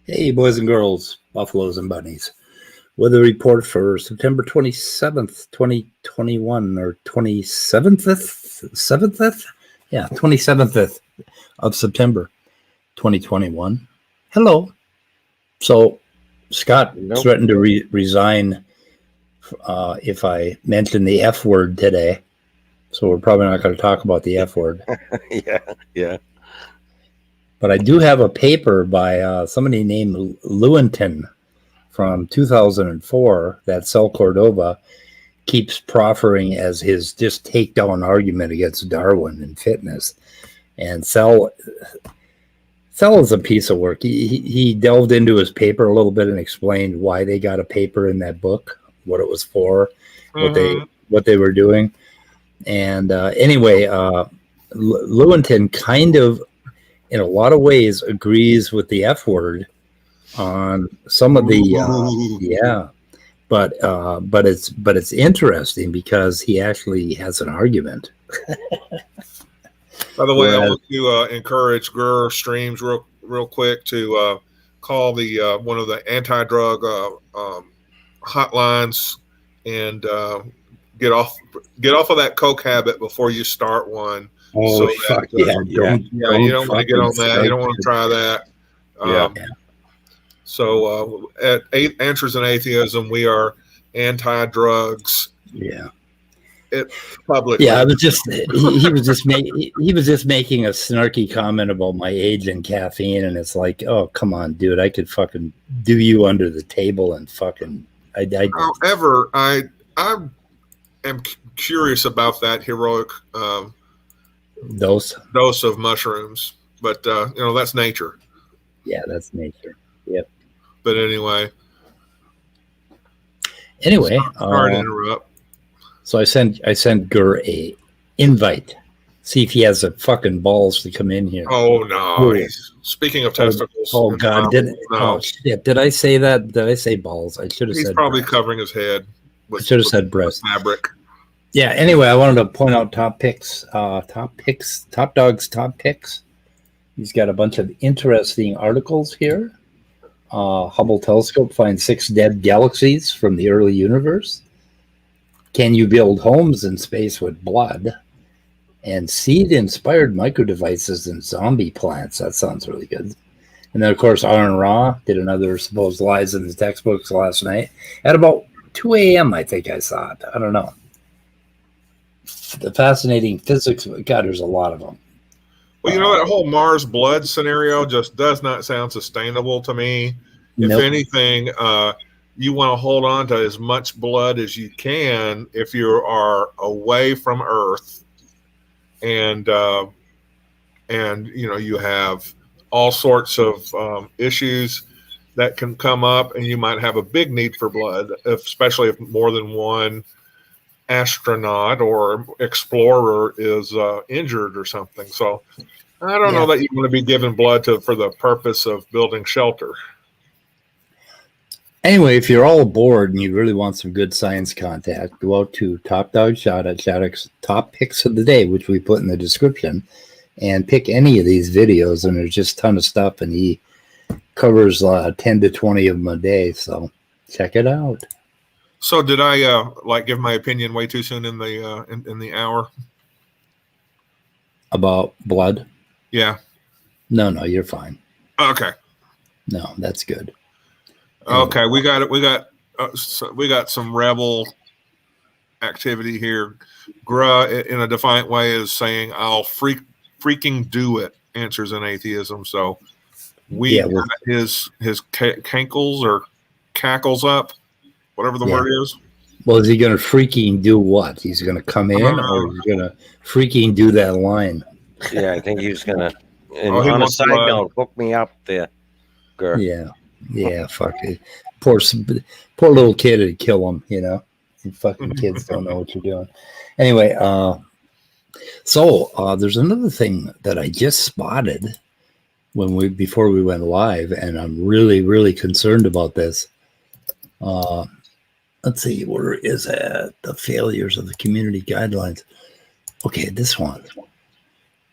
Hey, boys and girls, buffaloes and bunnies. Weather report for September 27th, 2021, or 27th? 7th? Yeah, 27th of September, 2021. Hello. So, Scott threatened to resign if I mention the F word today. So we're probably not going to talk about the F word. Yeah. But I do have a paper by somebody named Lewontin from 2004 that Sal Cordova keeps proffering as his just takedown argument against Darwin and fitness. And Sal is a piece of work. He delved into his paper a little bit and explained why they got a paper in that book, what it was for, what they were doing. And anyway, Lewontin kind of, in a lot of ways, agrees with the F word on some of the but it's interesting because he actually has an argument. By the way, I want to encourage Gurr Streams real quick to call the one of the anti-drug hotlines and get off of that coke habit before you start one. Oh, so fuck that, you don't want to get on that. You don't want to try that. So at Answers in Atheism, we are anti-drugs. Yeah. Publicly. Yeah, I was just he was just making a snarky comment about my age and caffeine, and it's like, oh, come on, dude, I could fucking do you under the table and fucking. However, I am curious about that heroic dose of mushrooms, but that's nature. Yeah, that's nature. Yep. But anyway, sorry to interrupt. So I sent Gurr a invite. See if he has the fucking balls to come in here. Oh no! Speaking of testicles. Oh God! Oh shit! Did I say that? Did I say balls? I should have said. He's probably breast. Covering his head. I should have said breast. Fabric. Yeah. Anyway, I wanted to point out Topdawg's top picks. He's got a bunch of interesting articles here. Hubble telescope finds 6 dead galaxies from the early universe. Can you build homes in space with blood? And seed-inspired microdevices and zombie plants. That sounds really good. And then, of course, Aaron Ra did another supposed lies in the textbooks last night at about 2 a.m., I think I saw it. I don't know. The fascinating physics. God, there's a lot of them. Well, that whole Mars blood scenario just does not sound sustainable to me. Nope. If anything, you want to hold on to as much blood as you can if you are away from Earth, and you have all sorts of issues that can come up, and you might have a big need for blood, especially if more than one astronaut or explorer is injured or something. So I don't know that you want to be giving blood for the purpose of building shelter. Anyway, if you're all aboard and you really want some good science content, go out to Topdawg Shadic's top picks of the day, which we put in the description, and pick any of these videos. And there's just a ton of stuff, and he covers 10 to 20 of them a day. So check it out. So did I give my opinion way too soon in the in the hour about blood? Yeah. No, you're fine. Okay. No, that's good. Okay, we got it. We got some rebel activity here. Gra, in a defiant way, is saying, "I'll freaking do it." Answers in Atheism. So we got his cankles or cackles up. whatever the Yeah. word is. Well, is he going to freaking do what? He's going to come in, or he's going to freaking do that line? Yeah, I think he was gonna. And Oh, he on a wants side blood. note, hook me up there, girl. Yeah, fuck it. Poor little kid would kill him, you know. You fucking kids don't know what you're doing. Anyway, so there's another thing that I just spotted before we went live, and I'm really, really concerned about this. Let's see, where is it? The failures of the community guidelines. Okay, this one.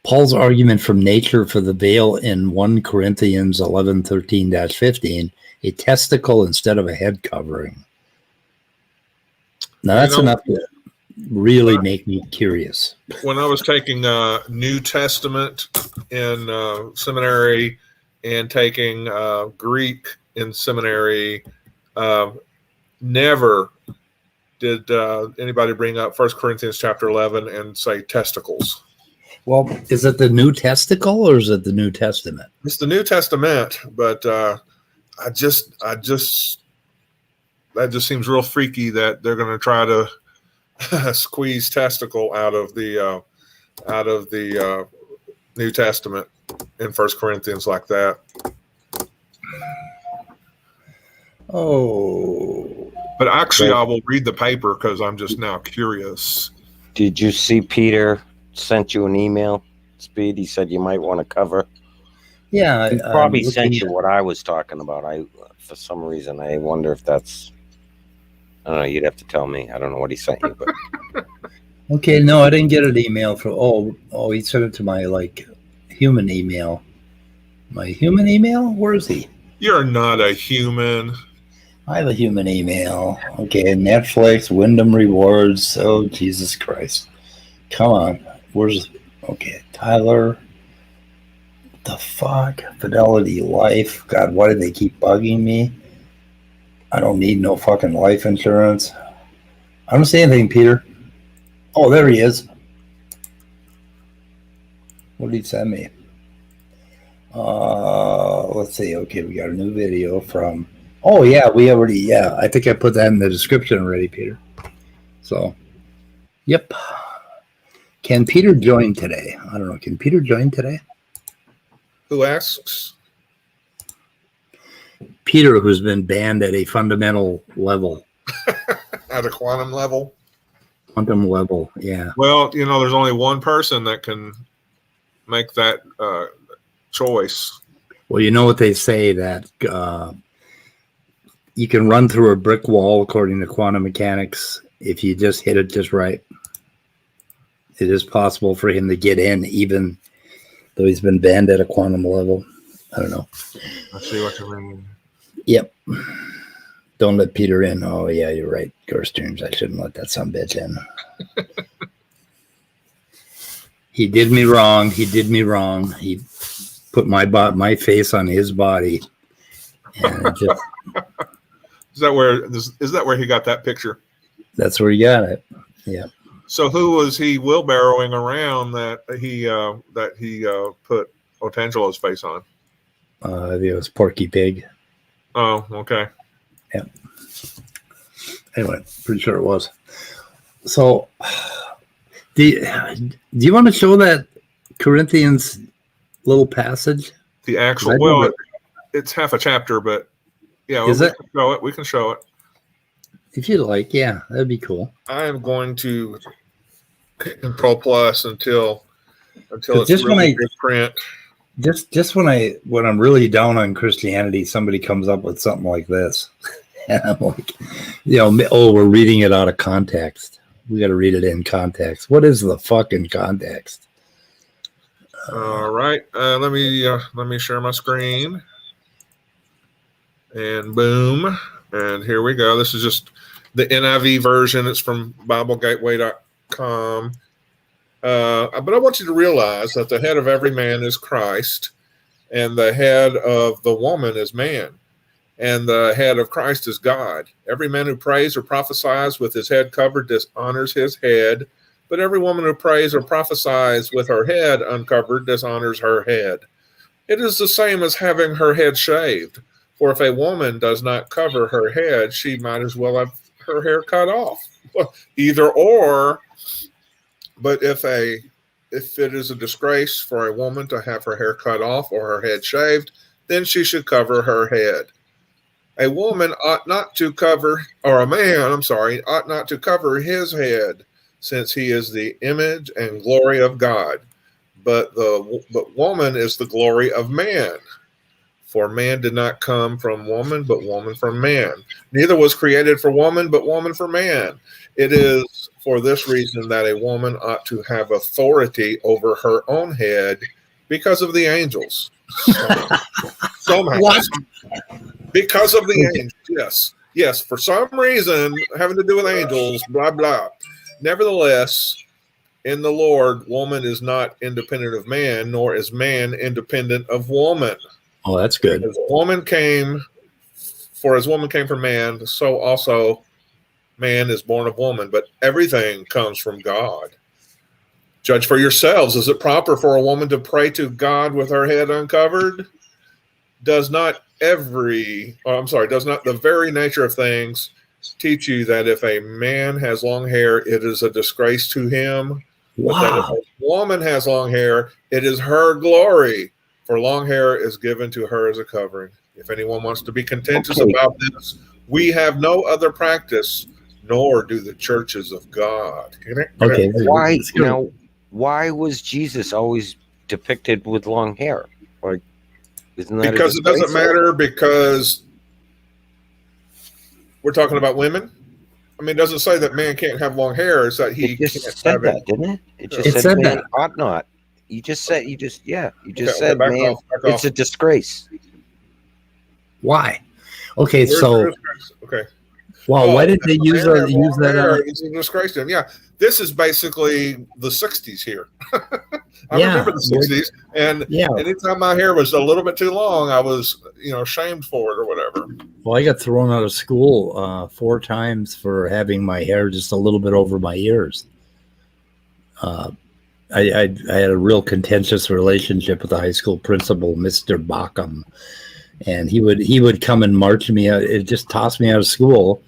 Paul's argument from nature for the veil in 1 Corinthians 11:13-15, a testicle instead of a head covering. Now that's enough to really make me curious. When I was taking New Testament in seminary and taking Greek in seminary, never did anybody bring up 1 Corinthians chapter 11 and say testicles. Well, is it the New Testicle or is it the New Testament? It's the New Testament, but I just that just seems real freaky that they're going to try to squeeze testicle out of the New Testament in 1 Corinthians like that. Oh, but actually, I will read the paper because I'm just now curious. Did you see Peter sent you an email, Speed? He said you might want to cover. Yeah, he probably sent you what I was talking about. For some reason, I wonder if that's. I don't know. You'd have to tell me. I don't know what he sent you, but. Okay, no, I didn't get an email from. Oh, he sent it to my human email. My human email? Where is he? You're not a human. I have a human email. Okay, Netflix, Wyndham Rewards. Oh, Jesus Christ. Come on. Okay, Tyler. What the fuck? Fidelity Life. God, why do they keep bugging me? I don't need no fucking life insurance. I don't see anything, Peter. Oh, there he is. What did he send me? Let's see. Okay, we got a new video from... Oh, yeah, I think I put that in the description already, Peter. So, yep. Can Peter join today? I don't know. Can Peter join today? Who asks? Peter, who's been banned at a fundamental level. At a quantum level? Quantum level, yeah. Well, there's only one person that can make that choice. Well, you know what they say, that you can run through a brick wall according to quantum mechanics if you just hit it just right. It is possible for him to get in even though he's been banned at a quantum level. I don't know. I see what you mean. Yep. Don't let Peter in. Oh, yeah, you're right. Gerstearns, I shouldn't let that son bitch in. He did me wrong. He put my face on his body. And just, is that where he got that picture? That's where he got it. Yeah. So who was he wheelbarrowing around that he put Otangelo's face on? It was Porky Pig. Oh, okay. Yeah. Anyway, pretty sure it was. So, do you want to show that Corinthians little passage? The actual, it's half a chapter, but yeah, we can show it. If you like, yeah, that'd be cool. I am going to Control Plus until it's just really good print. Just when I'm really down on Christianity, somebody comes up with something like this, and I'm like, we're reading it out of context. We got to read it in context. What is the fucking context? All right, let me share my screen, and boom, and here we go. This is just the NIV version. It's from BibleGateway.com. But I want you to realize that the head of every man is Christ, and the head of the woman is man, and the head of Christ is God. Every man who prays or prophesies with his head covered dishonors his head, but every woman who prays or prophesies with her head uncovered dishonors her head. It is the same as having her head shaved. For if a woman does not cover her head, she might as well have her hair cut off. Either or, but if it is a disgrace for a woman to have her hair cut off or her head shaved, then she should cover her head. A woman ought not to cover, or a man, I'm sorry, ought not to cover his head, since he is the image and glory of God. But woman is the glory of man. For man did not come from woman, but woman from man. Neither was created for woman, but woman for man. It is for this reason that a woman ought to have authority over her own head because of the angels. Somehow. What? Because of the angels, yes. For some reason, having to do with angels, blah, blah. Nevertheless, in the Lord, woman is not independent of man, nor is man independent of woman. Oh, that's good. As woman came from man, so also man is born of woman. But everything comes from God. Judge for yourselves. Is it proper for a woman to pray to God with her head uncovered? Does not the very nature of things teach you that if a man has long hair, it is a disgrace to him? Wow. But that if a woman has long hair, it is her glory, for long hair is given to her as a covering. If anyone wants to be contentious about this, we have no other practice, nor do the churches of God. Okay. Why was Jesus always depicted with long hair? Like, isn't that because it doesn't matter, because we're talking about women. I mean, it doesn't say that man can't have long hair. It's that he can't have that, it. Didn't it? It just said man ought not. You just said man. Off. It's a disgrace. Why? Okay, Okay. Well, why did they use that? It's a disgrace to him. Yeah, this is basically the '60s here. I remember the '60s, and anytime my hair was a little bit too long, I was, shamed for it or whatever. Well, I got thrown out of school 4 times for having my hair just a little bit over my ears. I had a real contentious relationship with the high school principal, Mr. Bockham, and he would come and march me out. It just tossed me out of school.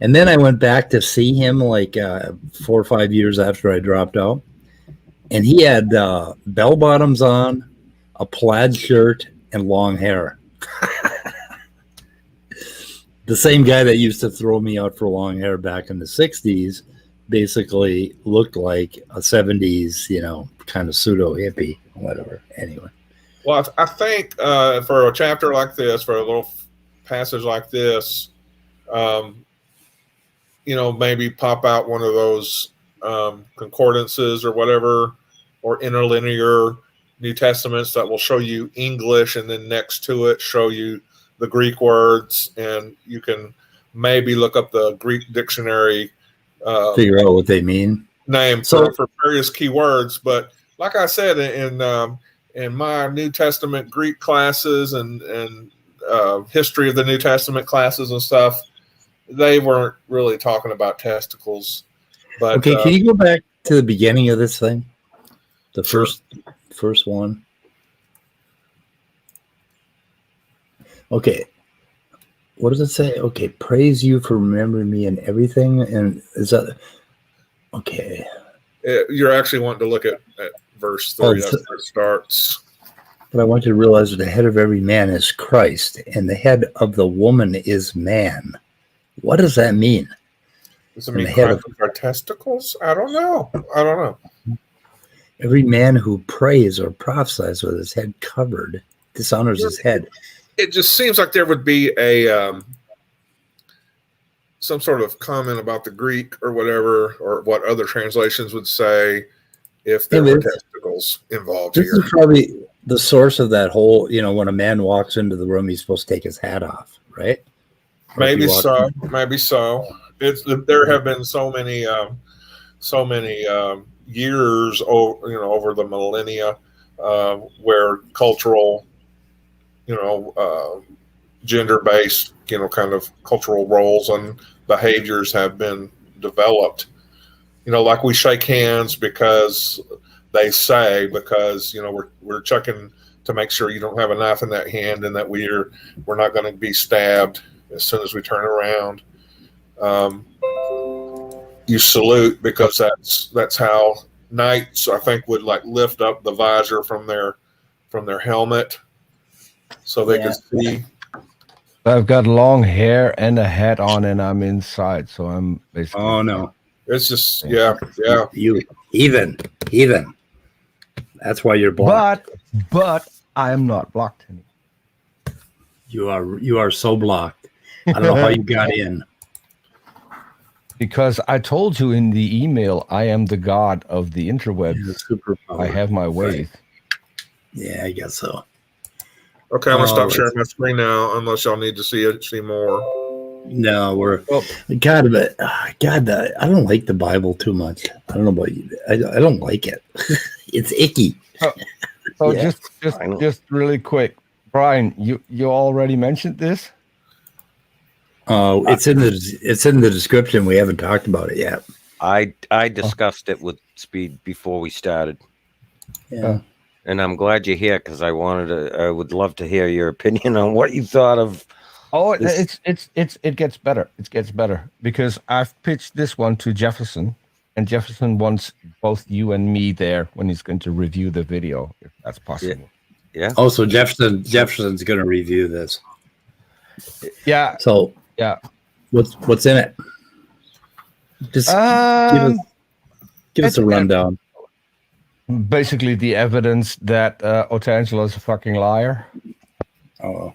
And then I went back to see him like 4 or 5 years after I dropped out, and he had bell bottoms on, a plaid shirt, and long hair. The same guy that used to throw me out for long hair back in the 60s basically looked like a 70s, kind of pseudo hippie, whatever. Anyway. Well, I think for a chapter like this, for a little passage like this, maybe pop out one of those concordances or whatever, or interlinear New Testaments that will show you English, and then next to it show you the Greek words, and you can maybe look up the Greek dictionary, figure out what they mean. Name for various key words. But like I said, in my New Testament Greek classes and history of the New Testament classes and stuff, they weren't really talking about testicles. But okay, can you go back to the beginning of this thing? The first one. Okay. What does it say? Okay, praise you for remembering me and everything. And is that okay? You're actually wanting to look at verse 3. That's where it starts. But I want you to realize that the head of every man is Christ, and the head of the woman is man. What does that mean? Does it mean Christ with our testicles? I don't know. Every man who prays or prophesies with his head covered dishonors his head. It just seems like there would be a some sort of comment about the Greek or whatever, or what other translations would say if there were testicles involved here. This is probably the source of that whole, when a man walks into the room, he's supposed to take his hat off, right? Maybe so. There have been so many years over the millennia where cultural, gender-based, kind of cultural roles and behaviors have been developed. Like we shake hands because we're chucking to make sure you don't have a knife in that hand and that we're not going to be stabbed as soon as we turn around. You salute because that's how knights, I think, would like lift up the visor from their helmet so they can see. I've got long hair and a hat on, and I'm inside, so I'm basically. Oh no! It's just yeah. You even. That's why you're blocked. But I am not blocked anymore. You are so blocked. I don't know how you got in. Because I told you in the email, I am the god of the interwebs. I have my ways. Right. Yeah, I guess so. Okay, I'm gonna stop sharing my screen now, unless y'all need to see more. No, God. I don't like the Bible too much. I don't know about you. I don't like it. It's icky. So just really quick, Brian, you already mentioned this. Oh, it's in the description. We haven't talked about it yet. I discussed it with Speed before we started. Yeah. And I'm glad you're here because I would love to hear your opinion on what you thought of. Oh, it gets better. It gets better because I've pitched this one to Jefferson, and Jefferson wants both you and me there when he's going to review the video, if that's possible. Yeah. Oh, so Jefferson's going to review this. Yeah. So yeah, what's in it? Just give us a rundown. Basically, the evidence that Otangelo is a fucking liar. Oh,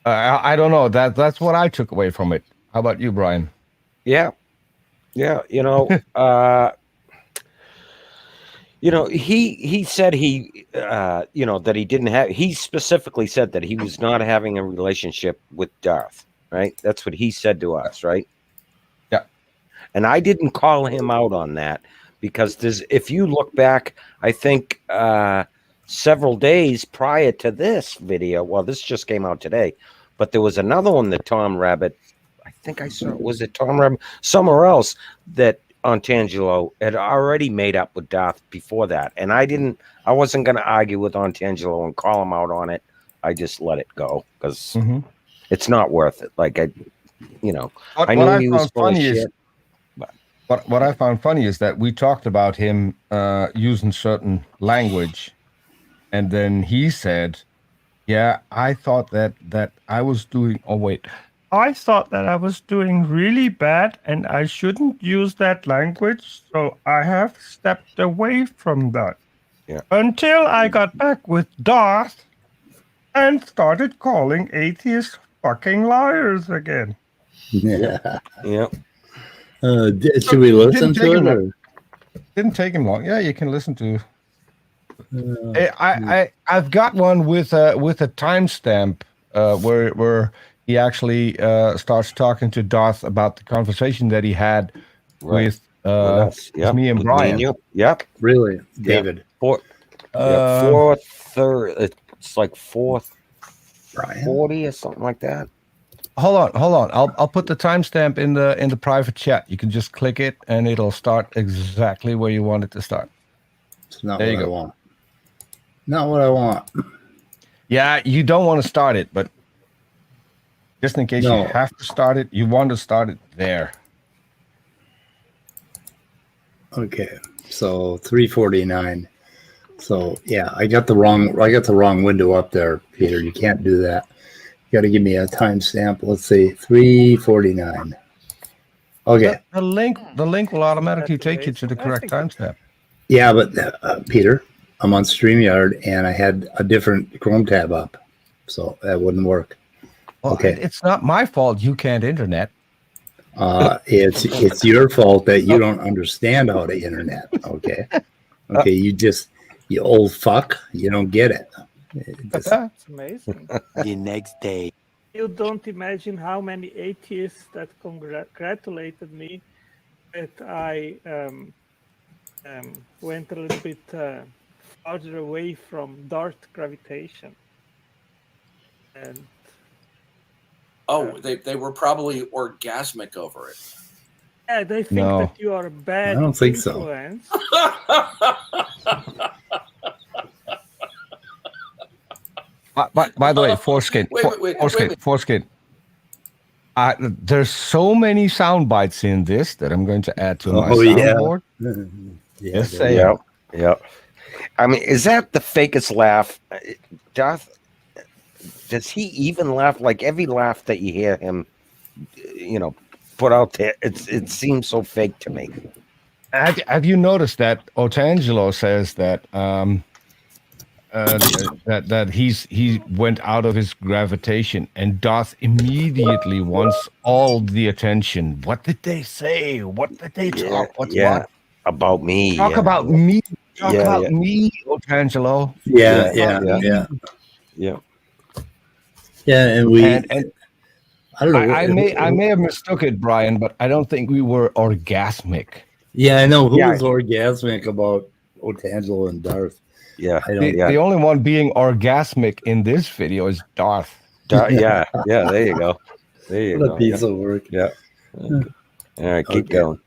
I don't know. That's what I took away from it. How about you, Brian? Yeah. He said that he didn't have. He specifically said that he was not having a relationship with Darth. Right. That's what he said to us. Right. Yeah. And I didn't call him out on that. Because if you look back, I think several days prior to this video, well, this just came out today, but there was another one that Tom Rabbittt, I think I saw, was it Tom Rabbittt? Somewhere else that Otangelo had already made up with Darth before that. And I wasn't going to argue with Otangelo and call him out on it. I just let it go because it's not worth it. Like, I knew he was full of shit. What I found funny is that we talked about him using certain language, and then he said, "Yeah, I thought that I was doing. Oh wait, I thought that I was doing really bad, and I shouldn't use that language. So I have stepped away from that. Yeah. Until I got back with Darth and started calling atheists fucking liars again." Yeah. Yeah. Should we listen to it? Or? Didn't take him long. Yeah, you can listen to. I've got one with a timestamp where he actually starts talking to Darth about the conversation that he had with me and Brian. Yep. Really, David. 4:30. It's like 4:40 or something like that. Hold on. I'll put the timestamp in the private chat. You can just click it, and it'll start exactly where you want it to start. It's not what I want. Not what I want. Yeah, you don't want to start it, but just in case you have to start it, you want to start it there. Okay, so 3:49. So yeah, I got the wrong window up there, Peter. You can't do that. You got to give me a timestamp. Let's see, 3:49. Okay. The link will automatically take you to the correct timestamp. Yeah, but Peter, I'm on StreamYard and I had a different Chrome tab up, so that wouldn't work. Well, okay, it's not my fault you can't internet. It's your fault that you don't understand how to internet. Okay, you old fuck, you don't get it. It's amazing. The next day. You don't imagine how many atheists that congratulated me that I went a little bit farther away from Darth gravitation. And they were probably orgasmic over it. Yeah, they think that you are a bad I don't think influence. so. By the way, foreskin. Foreskin. There's so many sound bites in this that I'm going to add to my soundboard. Yeah, Just saying. Yeah. I mean, is that the fakest laugh? Darth, does he even laugh? Like every laugh that you hear him, put out there, it seems so fake to me. Have you noticed that Otangelo says that that he went out of his gravitation, and Darth immediately wants all the attention. What did they say? What did they talk? What? About me. Talk about me. Talk about me, Otangelo. Yeah. And we. And I don't know. I may have mistook it, Brian, but I don't think we were orgasmic. Yeah, I know. Who was orgasmic about Otangelo and Darth? Yeah. The only one being orgasmic in this video is Darth. Yeah. There you go. What a piece of work. Yeah. All right, keep going.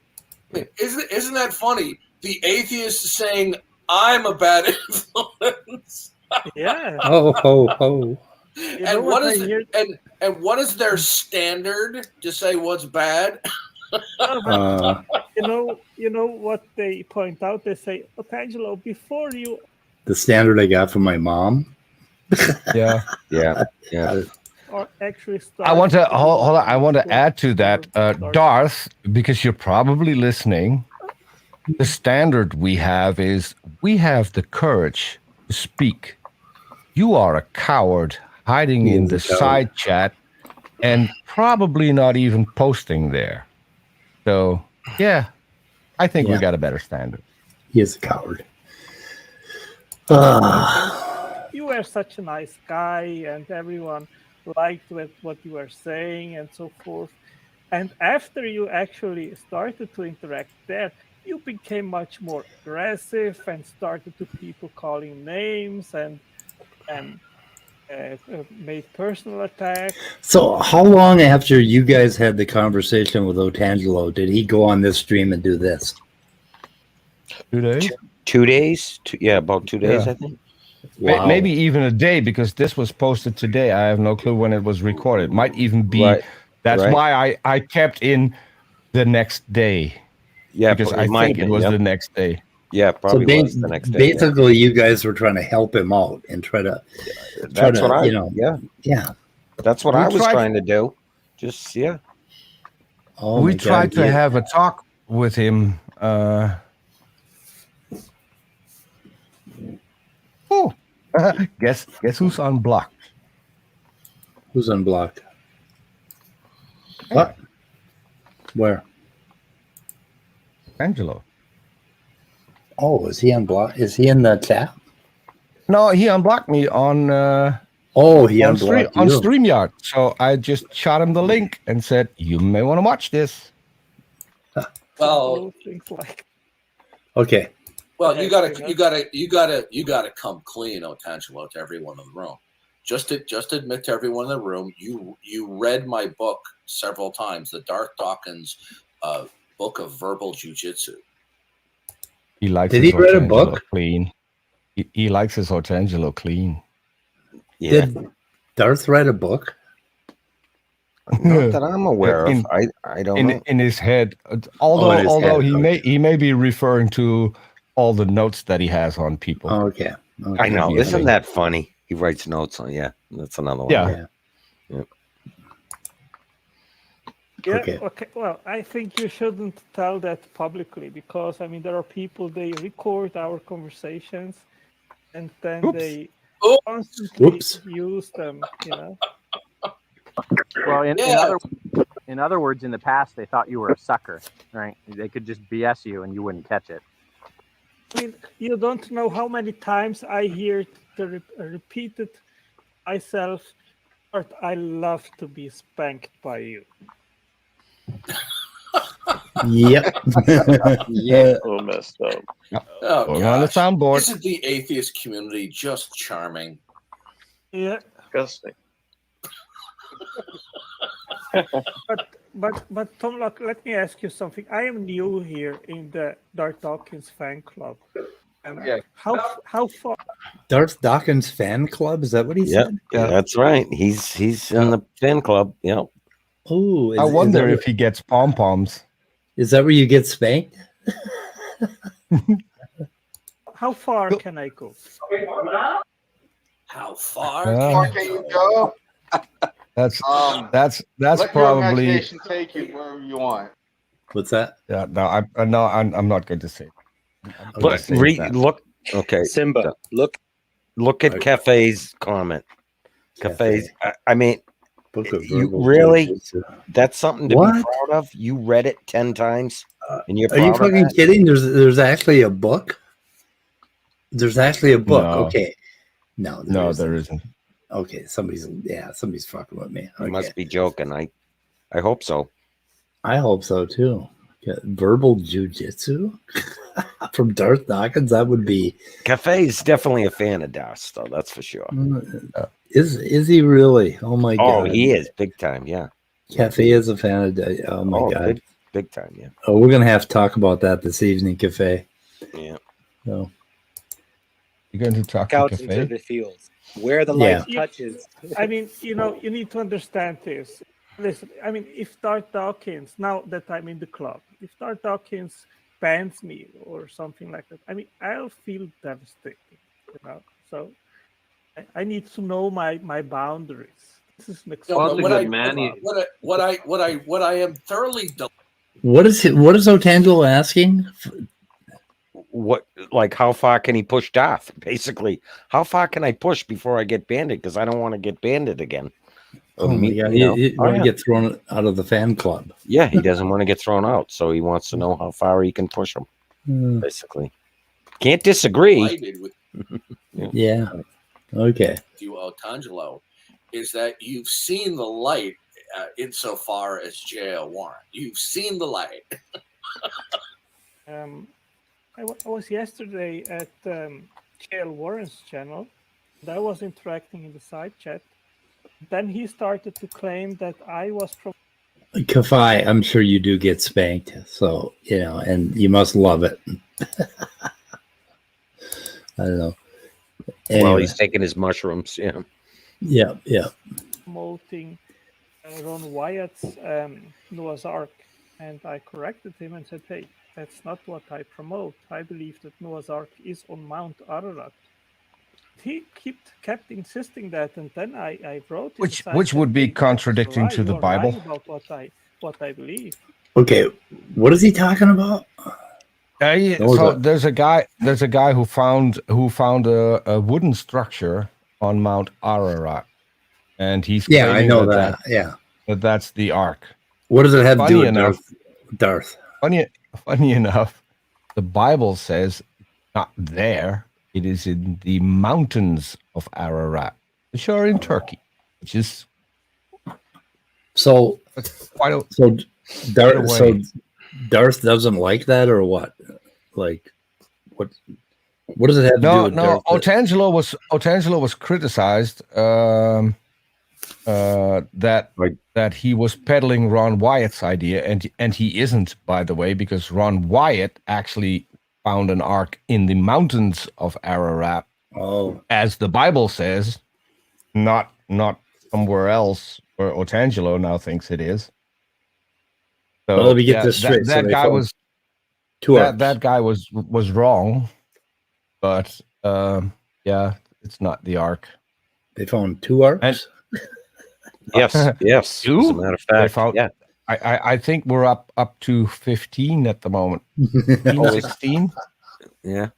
Isn't that funny? The atheist is saying, I'm a bad influence. Yeah. Oh. And what is their standard to say what's bad? You know what they point out? They say, Otangelo, before you... The standard I got from my mom. Yeah. Or actually I want to hold on. I want to add to that, Darth, because you're probably listening. The standard we have is we have the courage to speak. You are a coward hiding in the side chat and probably not even posting there. So, yeah, I think we got a better standard. He is a coward. You were such a nice guy, and everyone liked what you were saying and so forth. And after you actually started to interact there, you became much more aggressive and started to people calling names and made personal attacks. So how long after you guys had the conversation with Otangelo did he go on this stream and do this? 2 days? 2 days? About 2 days, I think. Wow. Maybe even a day, because this was posted today. I have no clue when it was recorded. Might even be. Right. That's why I kept in the next day. Yeah, because I think it was the next day. Yeah, probably was the next day. Basically, you guys were trying to help him out and try to. That's what I. Yeah. That's what I was trying to do. Just Oh, we tried to have a talk with him. Guess who's unblocked? Who's unblocked? What? Where? Angelo. Oh, is he unblocked? Is he in the chat? No, he unblocked me on. He unblocked on StreamYard. So I just shot him the link and said, "You may want to watch this." Well, okay. Well, you gotta come clean, Otangelo, to everyone in the room. Just admit to everyone in the room, you read my book several times, the Darth Dawkins book of verbal jujitsu. He likes. Did he read a book? Clean. He likes his Otangelo clean. Yeah. Did Darth write a book? Not that I'm aware of. I don't know. In his head, although he may be referring to all the notes that he has on people. Oh, okay. I know. Isn't that funny? He writes notes on. Yeah, that's another one. Yeah. Okay. Well, I think you shouldn't tell that publicly, because there are people, they record our conversations and then they constantly use them. Well, in other words, in the past, they thought you were a sucker, right? They could just BS you and you wouldn't catch it. You don't know how many times I hear the repeated myself, but I love to be spanked by you. Yep. Yeah. A little messed up. Oh, on the soundboard. Isn't the atheist community just charming? Yeah. Disgusting. But Topdawg, let me ask you something. I am new here in the Darth Dawkins fan club. How Darth Dawkins fan club? Is that what he said? Yeah. That's right. He's in the fan club. Yeah. Oh, I wonder if he gets pom poms. Is that where you get spanked? How far can I go? How far? Yeah. Can you go? That's Let your probably. imagination take you wherever you want. What's that? Yeah, no, I'm not going to say. But look. Okay, Simba, look at Cafe's comment. Cafe's. I mean, Book of you Verbal really? Jujitsu. That's something to What? be proud of. You read it 10 times, and you're Are you proud of fucking that? kidding? There's actually a book. There's actually a book. No. Okay. No, No, isn't. there isn't. Okay, somebody's fucking with me. You Okay. must be joking. I hope so. I hope so too. Yeah, verbal jujitsu from Darth Dawkins. That would be. Cafe's definitely a fan of Darth, though. That's for sure. Is he really? Oh my god. Oh, he is big time. Yeah. Cafe is a fan of. Oh my god. Big time. Yeah. Oh, we're gonna have to talk about that this evening, Cafe. Yeah. So You're going to talk out to into Cafe? the fields where the light touches. I mean, you need to understand this. Listen, I mean, if Darth Dawkins, now that I'm in the club, if Darth Dawkins bans me or something like that, I mean, I'll feel devastated, So I need to know my boundaries. This is an No, what I am thoroughly what is Otangelo asking? What, like, how far can he push Darth? Basically, how far can I push before I get banded? Because I don't want to get banded again. Oh my god, you want to get thrown out of the fan club? Yeah, he doesn't want to get thrown out, so he wants to know how far he can push him. Basically, can't disagree. Yeah. Okay. You, Otangelo, is that you've seen the light insofar as J.L. Warren. You've seen the light. I was yesterday at J.L. Warren's channel, and I was interacting in the side chat. Then he started to claim that I was from. Kafai, I'm sure you do get spanked, so and you must love it. I don't know. Anyway. Well, he's taking his mushrooms. Yeah. Yeah. Promoting Ron Wyatt's Noah's Ark, and I corrected him and said, "Hey, that's not what I promote. I believe that Noah's Ark is on Mount Ararat." He kept insisting that, and then I wrote which would be contradicting to the Bible. About what I believe. Okay, what is he talking about? So there's a guy who found a wooden structure on Mount Ararat, and he's I know that. Yeah, that's the Ark. What does it have to do with Darth? Funny enough, the Bible says not there. It is in the mountains of Ararat, which are in Turkey, which is so Darth doesn't like that, or what? Like, what does it have to do with Darth? Otangelo was criticized that he was peddling Ron Wyatt's idea, and he isn't, by the way, because Ron Wyatt actually found an ark in the mountains of Ararat, as the Bible says, not somewhere else where Otangelo now thinks it is. So let me get this straight. That guy was that guy was wrong, but it's not the ark. They found 2 arks. Yes. Two? As a matter of fact, yeah. I think we're up to 15 at the moment. 16. Yeah.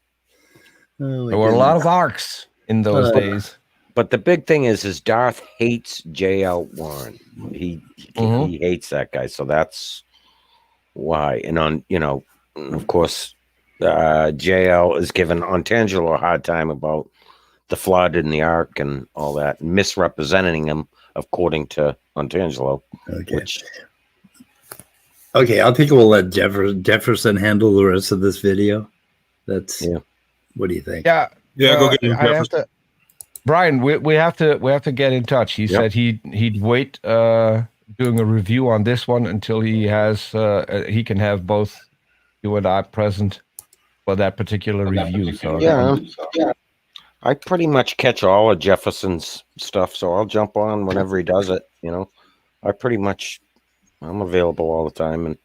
There were a lot of arcs in those days. But the big thing is Darth hates J.L. Warren. He hates that guy, so that's why. And of course, J.L. is giving Otangelo a hard time about the flood in the Ark and all that, misrepresenting him according to Otangelo. Okay. Okay, I think we'll let Jefferson handle the rest of this video. What do you think? Yeah. Go get him, Jefferson. Brian, we have to get in touch. He said he'd wait doing a review on this one until he can have both you and I present for that particular review. So I pretty much catch all of Jefferson's stuff, so I'll jump on whenever he does it. I'm available all the time, and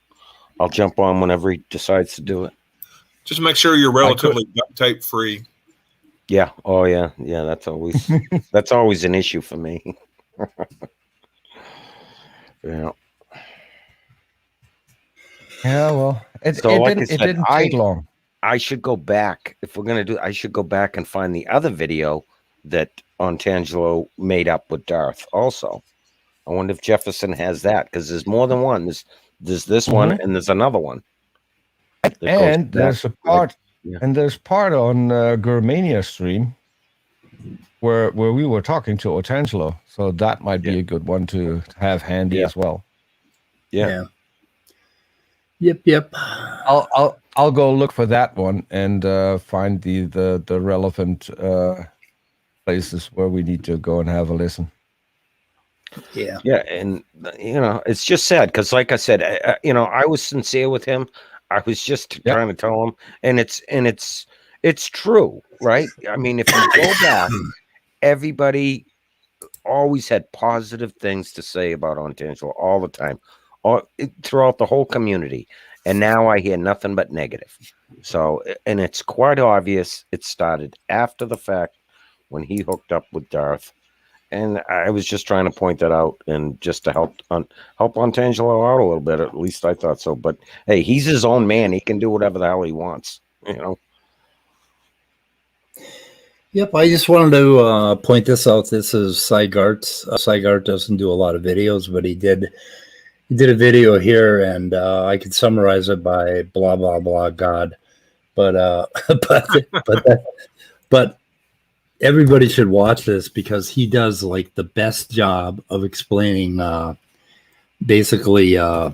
I'll jump on whenever he decides to do it. Just make sure you're relatively duct tape free. Yeah. Oh, yeah. Yeah. That's always an issue for me. Yeah. Yeah. Well, it didn't take long. I should go back if we're gonna do. I should go back and find the other video that Otangelo made up with Darth. Also, I wonder if Jefferson has that, because there's more than one. There's this one and there's another one. And there's a part, and there's part on Germania stream where we were talking to Otangelo, so that might be a good one to have handy as well. Yeah. Yep. I'll go look for that one and find the relevant places where we need to go and have a listen. Yeah. And it's just sad because, like I said, I was sincere with him. I was just trying to tell him, and it's true, right? I mean, if you go back, everybody always had positive things to say about Otangelo all the time, throughout the whole community. And now I hear nothing but negative. So, and it's quite obvious it started after the fact when he hooked up with Darth. And I was just trying to point that out, and just to help Otangelo out a little bit. At least I thought so. But hey, he's his own man. He can do whatever the hell he wants, Yep, I just wanted to point this out. This is Sygart's. Sygart doesn't do a lot of videos, but he did a video here, and I could summarize it by blah blah blah God, but everybody should watch this because he does like the best job of explaining basically amino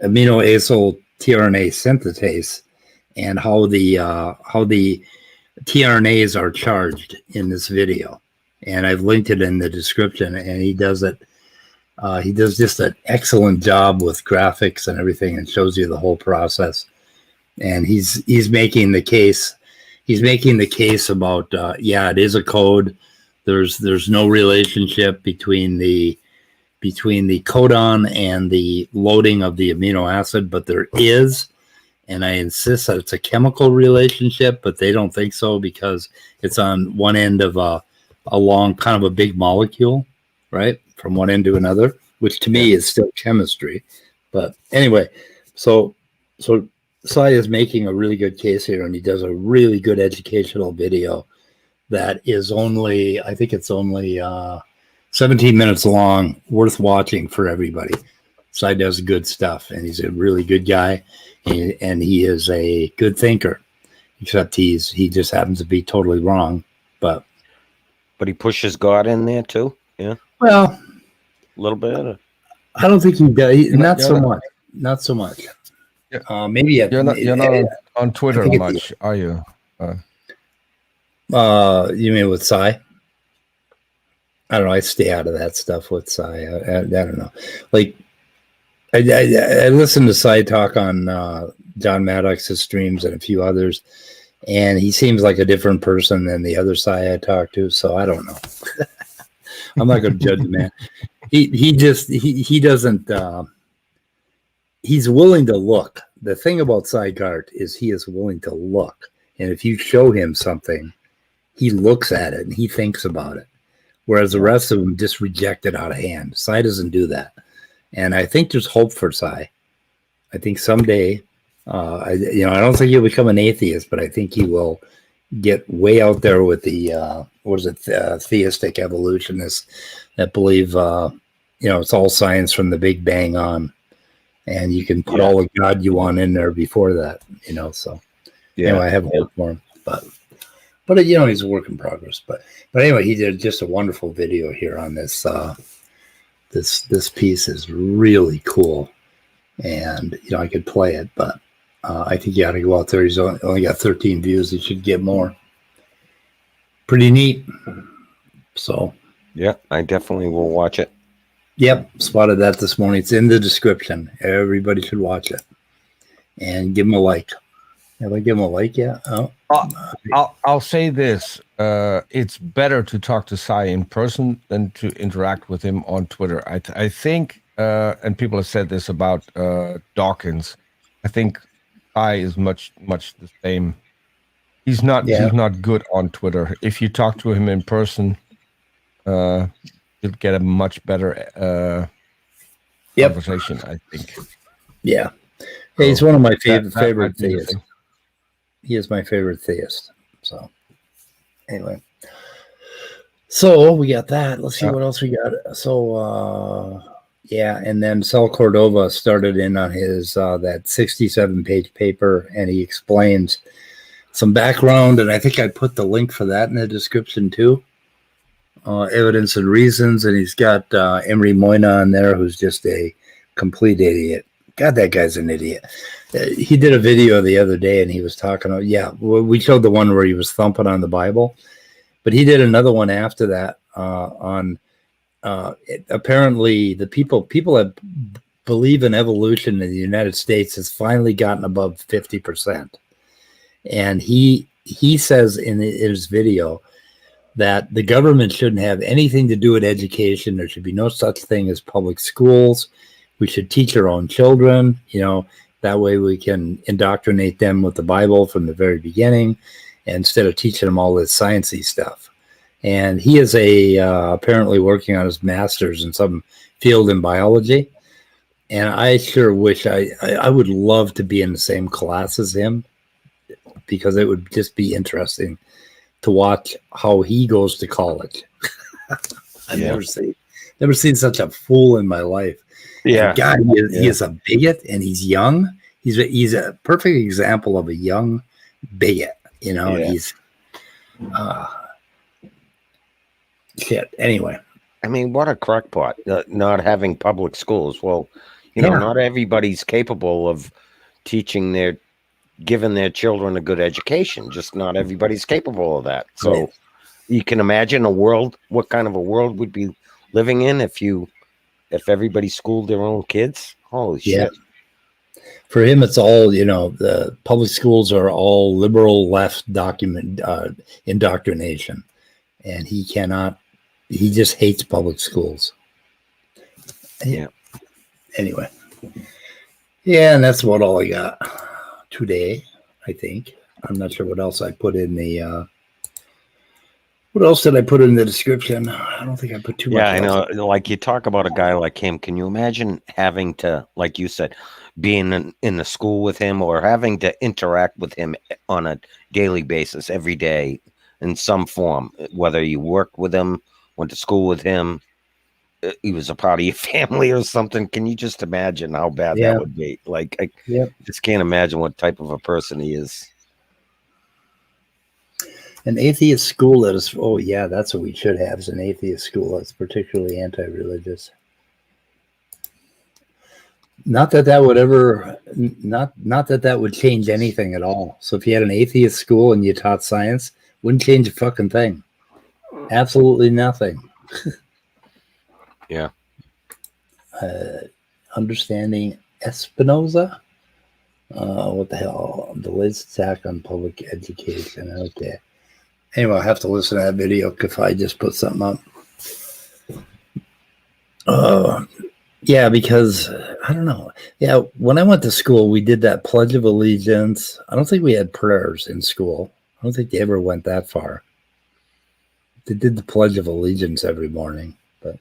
acyl tRNA synthetase and how the tRNAs are charged in this video. And I've linked it in the description, and he does it. He does just an excellent job with graphics and everything, and shows you the whole process. And he's making the case. He's making the case about it is a code. There's no relationship between the codon and the loading of the amino acid, but there is. And I insist that it's a chemical relationship, but they don't think so because it's on one end of a long kind of a big molecule, right? From one end to another, which to me is still chemistry. But anyway, so Sy is making a really good case here, and he does a really good educational video that is only, I think it's only 17 minutes long, worth watching for everybody. Sy does good stuff, and he's a really good guy, and he is a good thinker, except he just happens to be totally wrong. But he pushes God in there too. Yeah. Well, a little bit. I don't think he does. Not so much. Not so much. Maybe you're not on Twitter much, are you? You mean with Sy? I don't know. I stay out of that stuff with Sy. I don't know. Like, I listened to Sy talk on John Maddox's streams and a few others, and he seems like a different person than the other Sy I talked to. So I don't know. I'm not going to judge the man. He doesn't. He's willing to look. The thing about Sygart is he is willing to look, and if you show him something, he looks at it and he thinks about it. Whereas the rest of them just reject it out of hand. Sy doesn't do that. And I think there's hope for Sy. I think someday, I don't think he'll become an atheist, but I think he will get way out there with the, theistic evolutionists that believe, it's all science from the Big Bang on. And you can put all the God you want in there before that, so. Anyway, I have hope for him. But he's a work in progress. But anyway, he did just a wonderful video here on this. This piece is really cool, and I could play it, but I think you got to go out there. He's only got 13 views. He should get more. Pretty neat. So yeah, I definitely will watch it. Yep, spotted that this morning. It's in the description. Everybody should watch it and give him a like. Have I given him a like yet? Oh, I'll say this: it's better to talk to Cy in person than to interact with him on Twitter. I think, and people have said this about Dawkins. I think Cy is much the same. He's not good on Twitter. If you talk to him in person, you'll get a much better conversation, I think. Yeah. Hey, he's one of my favorite be the theists. thing. He is my favorite theist. So, anyway. So, we got that. Let's see what else we got. So, and then Sal Cordova started in on his that 67-page paper, and he explains some background, and I think I put the link for that in the description too. Evidence and Reasons, and he's got Emery Moyna on there, who's just a complete idiot. God, that guy's an idiot. He did a video the other day, and he was talking about, we showed the one where he was thumping on the Bible, but he did another one after that on apparently the people that believe in evolution in the United States has finally gotten above 50%. And he says in his video that the government shouldn't have anything to do with education. There should be no such thing as public schools. We should teach our own children, that way we can indoctrinate them with the Bible from the very beginning instead of teaching them all this sciencey stuff. And he is apparently working on his master's in some field in biology. And I sure wish I would love to be in the same class as him, because it would just be interesting to watch how he goes to college. I've never seen such a fool in my life. Yeah. And God, he is a bigot, and he's young. He's a perfect example of a young bigot. He's shit. Anyway, I mean, what a crackpot! Not having public schools. Well, not everybody's capable of giving their children a good education. Just not everybody's capable of that. So you can imagine what kind of a world we'd be living in if everybody schooled their own kids. Holy shit. For him, it's all, the public schools are all liberal left indoctrination. And he just hates public schools. Yeah. Anyway. Yeah, and that's about all I got today, I think. I'm not sure what else I put in the what else did I put in the description? I don't think I put too much. Yeah, I know. Like, you talk about a guy like him. Can you imagine having to, like you said, being in the school with him, or having to interact with him on a daily basis every day in some form, whether you worked with him, went to school with him, he was a part of your family or something? Can you just imagine how bad that would be? Like, I just can't imagine what type of a person he is. An atheist school that is, that's what we should have, is an atheist school that's particularly anti-religious. Not that would ever, not that would change anything at all. So if you had an atheist school and you taught science, wouldn't change a fucking thing. Absolutely nothing. Yeah. Understanding Espinoza. What the hell? The latest attack on public education. Okay. Anyway, I'll have to listen to that video if I just put something up. Because I don't know. Yeah, when I went to school, we did that Pledge of Allegiance. I don't think we had prayers in school. I don't think they ever went that far. They did the Pledge of Allegiance every morning, but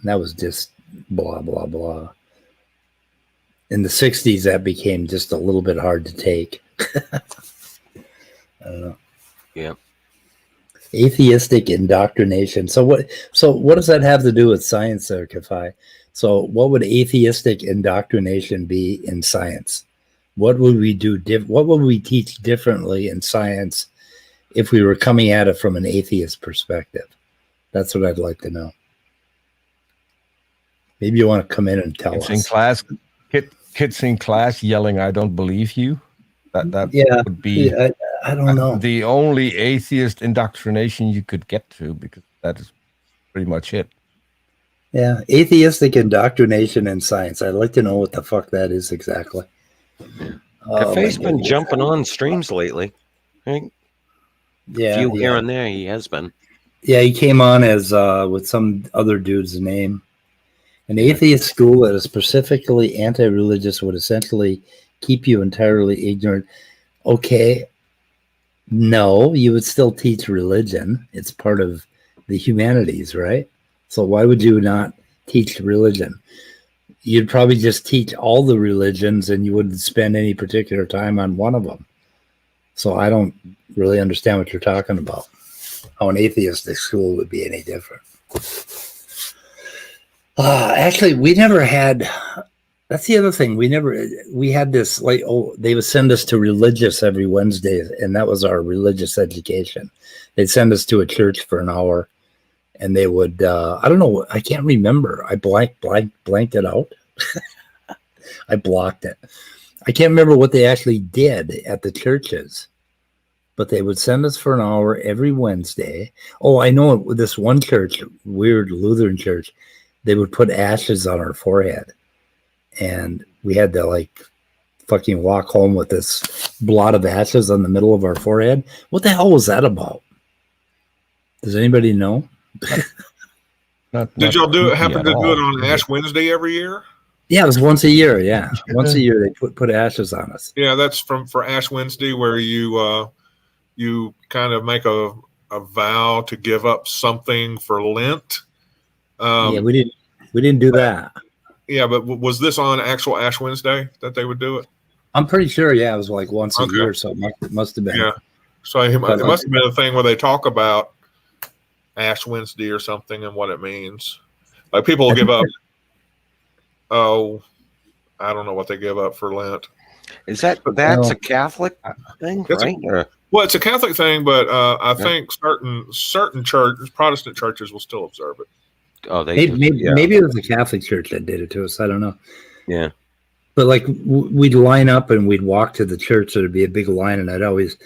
that was just blah, blah, blah. In the 60s, that became just a little bit hard to take. I don't know. Yeah. Atheistic indoctrination. So what does that have to do with science there, Kafai? So what would atheistic indoctrination be in science? What would we do? What would we teach differently in science if we were coming at it from an atheist perspective? That's what I'd like to know. Maybe you want to come in and tell us. Kids in class yelling, "I don't believe you." That would be. I don't know. The only atheist indoctrination you could get to, because that is pretty much it. Yeah, atheistic indoctrination in science. I'd like to know what the fuck that is exactly. Cafe's been jumping on streams lately. Right? Yeah, few here and there he has been. Yeah, he came on as with some other dude's name. An atheist school that is specifically anti-religious would essentially keep you entirely ignorant. Okay, no, you would still teach religion. It's part of the humanities, right? So why would you not teach religion? You'd probably just teach all the religions and you wouldn't spend any particular time on one of them. So I don't really understand what you're talking about. How an atheistic school would be any different. Actually, we never had. That's the other thing. We had this like, they would send us to religious every Wednesday, and that was our religious education. They'd send us to a church for an hour, and they would. I don't know. I can't remember. I blanked it out. I blocked it. I can't remember what they actually did at the churches. But they would send us for an hour every Wednesday. Oh, I know this one church, weird Lutheran church, they would put ashes on our forehead. And we had to like fucking walk home with this blot of ashes on the middle of our forehead. What the hell was that about? Does anybody know? Did y'all happen to do it on Ash Wednesday every year? Yeah, it was once a year. Yeah, once a year they put ashes on us. Yeah, that's for Ash Wednesday, where you kind of make a vow to give up something for Lent. Yeah, we didn't do that. Yeah, but was this on actual Ash Wednesday that they would do it? I'm pretty sure. Yeah, it was like once a year, so it must have been. Yeah, so it must have been a thing where they talk about Ash Wednesday or something and what it means. Like people will give up. Oh, I don't know what they give up for Lent. Is that's a Catholic thing, right? Well, it's a Catholic thing, but I think certain churches, Protestant churches, will still observe it. Oh, maybe it was a Catholic church that did it to us. I don't know. Yeah, but like we'd line up and we'd walk to the church. So there'd be a big line, and I'd always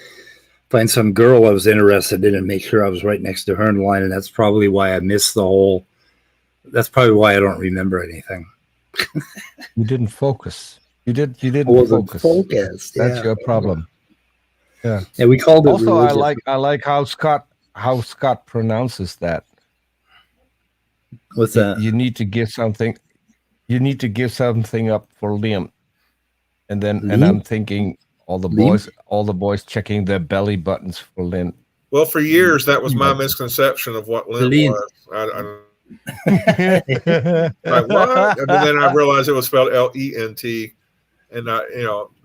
find some girl I was interested in and make sure I was right next to her in line. And that's probably why I missed the whole. That's probably why I don't remember anything. You didn't focus. You didn't focus. That's your problem. Yeah. And we called it. Also, I like how Scott pronounces that. What's that? You need to give something. You need to give something up for Liam, and I'm thinking all the boys checking their belly buttons for Lent. Well, for years that was my misconception of what Lent was. Like what? And then I realized it was spelled Lent, and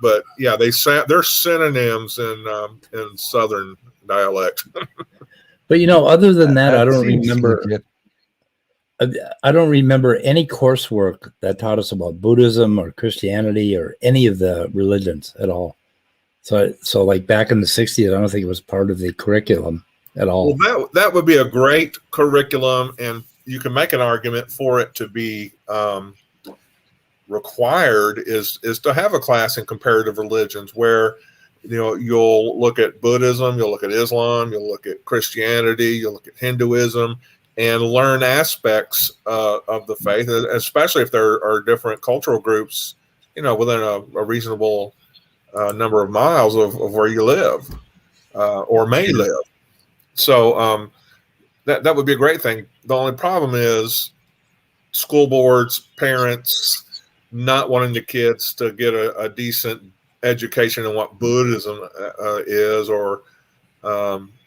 but yeah, they're synonyms in Southern dialect. But other than that, I don't remember. I don't remember any coursework that taught us about Buddhism or Christianity or any of the religions at all. So like back in the 60s, I don't think it was part of the curriculum at all. Well, that would be a great curriculum, and you can make an argument for it to be required is to have a class in comparative religions where you'll look at Buddhism, you'll look at Islam, you'll look at Christianity, you'll look at Hinduism, and learn aspects of the faith, especially if there are different cultural groups, within a reasonable number of miles of where you live or may live. So that would be a great thing. The only problem is school boards, parents not wanting the kids to get a decent education in what Buddhism is or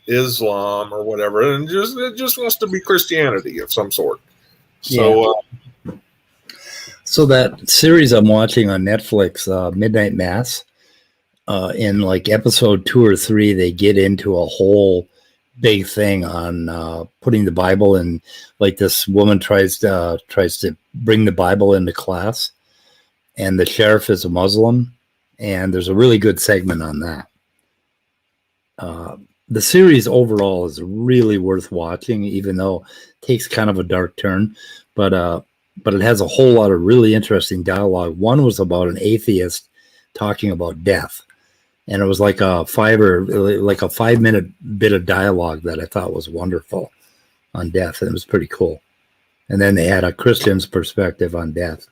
Islam or whatever, and it just wants to be Christianity of some sort. So, so that series I'm watching on Netflix, Midnight Mass, in like episode 2 or 3, they get into a whole big thing on putting the Bible in. Like this woman tries to bring the Bible into class, and the sheriff is a Muslim, and there's a really good segment on that. The series overall is really worth watching, even though it takes kind of a dark turn, but it has a whole lot of really interesting dialogue. One was about an atheist talking about death, and it was like a 5-minute bit of dialogue that I thought was wonderful on death, and it was pretty cool. And then they had a Christian's perspective on death.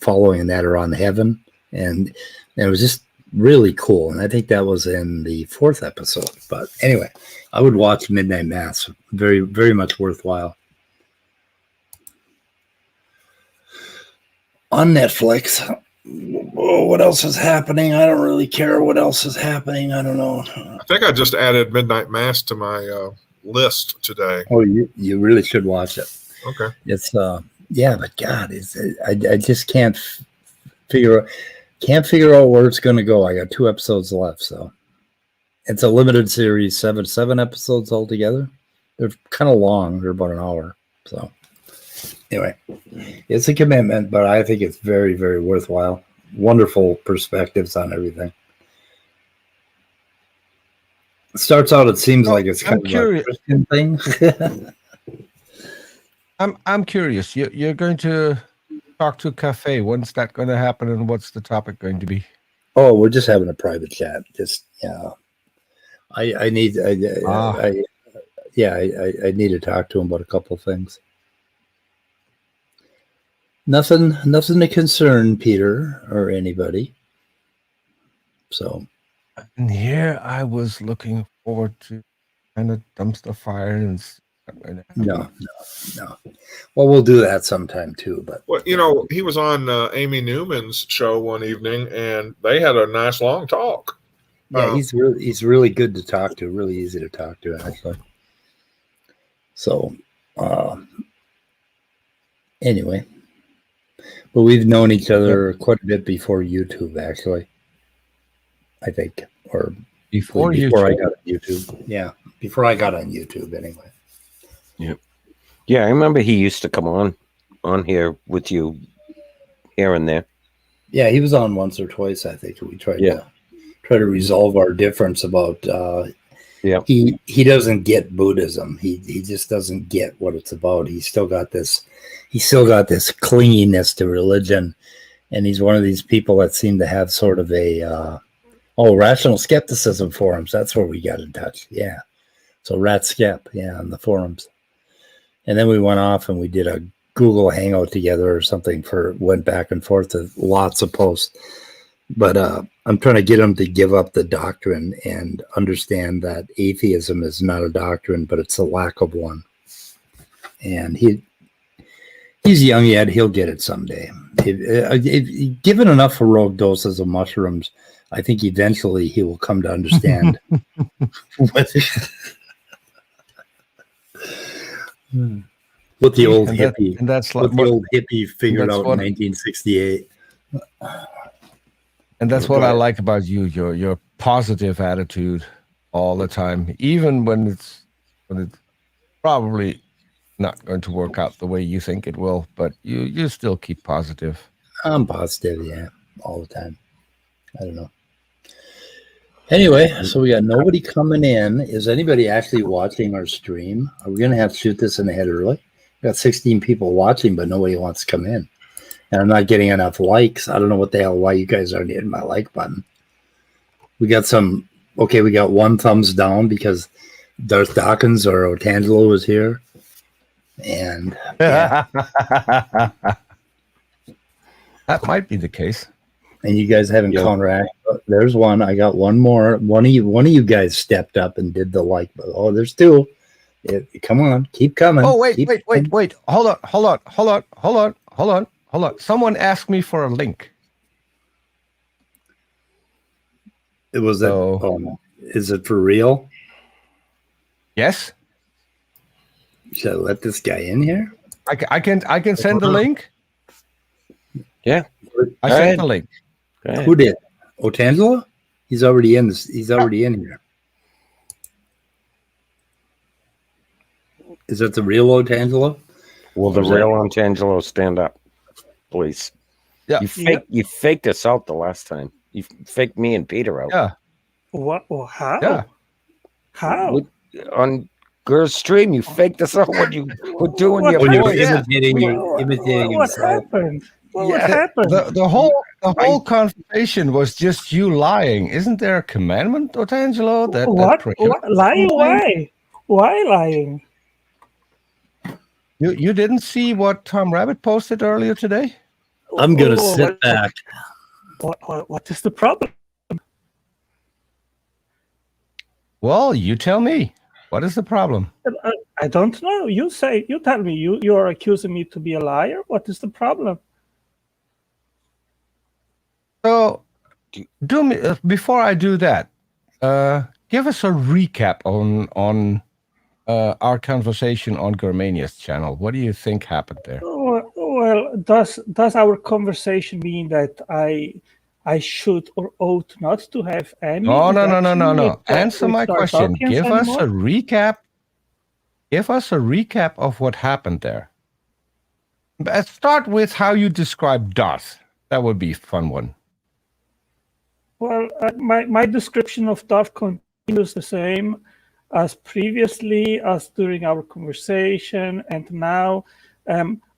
Following that are on heaven And it was just really cool. And I think that was in the 4th episode. But anyway, I would watch Midnight Mass. Very, very much worthwhile. On Netflix. Oh, what else is happening? I don't really care what else is happening. I don't know. I think I just added Midnight Mass to my list today. Oh, you really should watch it. Okay. It's yeah, but God, I just can't figure out where it's going to go. I got 2 episodes left, so it's a limited series, seven episodes altogether. They're kind of long. They're about an hour. So anyway, it's a commitment, but I think it's very, very worthwhile. Wonderful perspectives on everything. It starts out, it seems like it's kind of a Christian thing. I'm curious. You're going to talk to Cafe. When's that going to happen, and what's the topic going to be? Oh, we're just having a private chat. Just I need I need to talk to him about a couple of things. Nothing to concern Peter or anybody. So, and here I was looking forward to kind of dumpster fire and. No. Well, we'll do that sometime too. But well, he was on Amy Newman's show one evening, and they had a nice long talk. Yeah, he's really good to talk to. Really easy to talk to, actually. So, anyway, but we've known each other quite a bit before YouTube, actually. I think, or before I got on YouTube. Yeah, before I got on YouTube, anyway. Yep. Yeah, I remember he used to come on here with you here and there. Yeah, he was on once or twice, I think. We tried to resolve our difference about he doesn't get Buddhism. He just doesn't get what it's about. He's still got this clinginess to religion, and he's one of these people that seem to have sort of a rational skepticism forums. That's where we got in touch. Yeah. So Rat Skep, on the forums. And then we went off and we did a Google Hangout together or something went back and forth to lots of posts. But I'm trying to get him to give up the doctrine and understand that atheism is not a doctrine, but it's a lack of one. And he's young yet. He'll get it someday. If given enough heroic doses of mushrooms, I think eventually he will come to understand. What the old hippie, the old hippie figured out in 1968. And that's what I like about you, your positive attitude all the time, even when it's probably not going to work out the way you think it will, but you still keep positive. I'm positive, all the time. I don't know. Anyway, so we got nobody coming in. Is anybody actually watching our stream? Are we going to have to shoot this in the head early? We got 16 people watching, but nobody wants to come in. And I'm not getting enough likes. I don't know why you guys aren't hitting my like button. We got we got 1 thumbs down because Darth Dawkins or Otangelo was here. And that might be the case. And you guys haven't counteracted. There's one. I got one more. One of you guys stepped up and did the like. Oh, there's 2. Come on, keep coming. Oh, wait. Hold on. Someone asked me for a link. It was is it for real? Yes. Should I let this guy in here? I can send the link. Yeah. I sent the link. Who did? Otangelo? He's already in this. He's already in here. Is that the real Otangelo? Will the real Otangelo stand up, please? Yeah. You faked us out the last time. You faked me and Peter out. Yeah. What? Well, how? Yeah. How? On Girl's stream, you faked us out when you were doing your voice. Imitating what happened? What happened? The whole conversation was just you lying. Isn't there a commandment, Otangelo? What lying? Why? Why lying? You didn't see what Tom Rabbittt posted earlier today? I'm gonna sit back. What is the problem? Well, you tell me. What is the problem? I don't know. You tell me. You are accusing me to be a liar. What is the problem? So, do me before I do that. Give us a recap on our conversation on Germania's channel. What do you think happened there? Well, does our conversation mean that I should or ought not to have any? No. Answer my question. Give us a recap. Give us a recap of what happened there. Let's start with how you describe Darth. That would be a fun one. Well, my description of Darth continues the same as previously, as during our conversation, and now.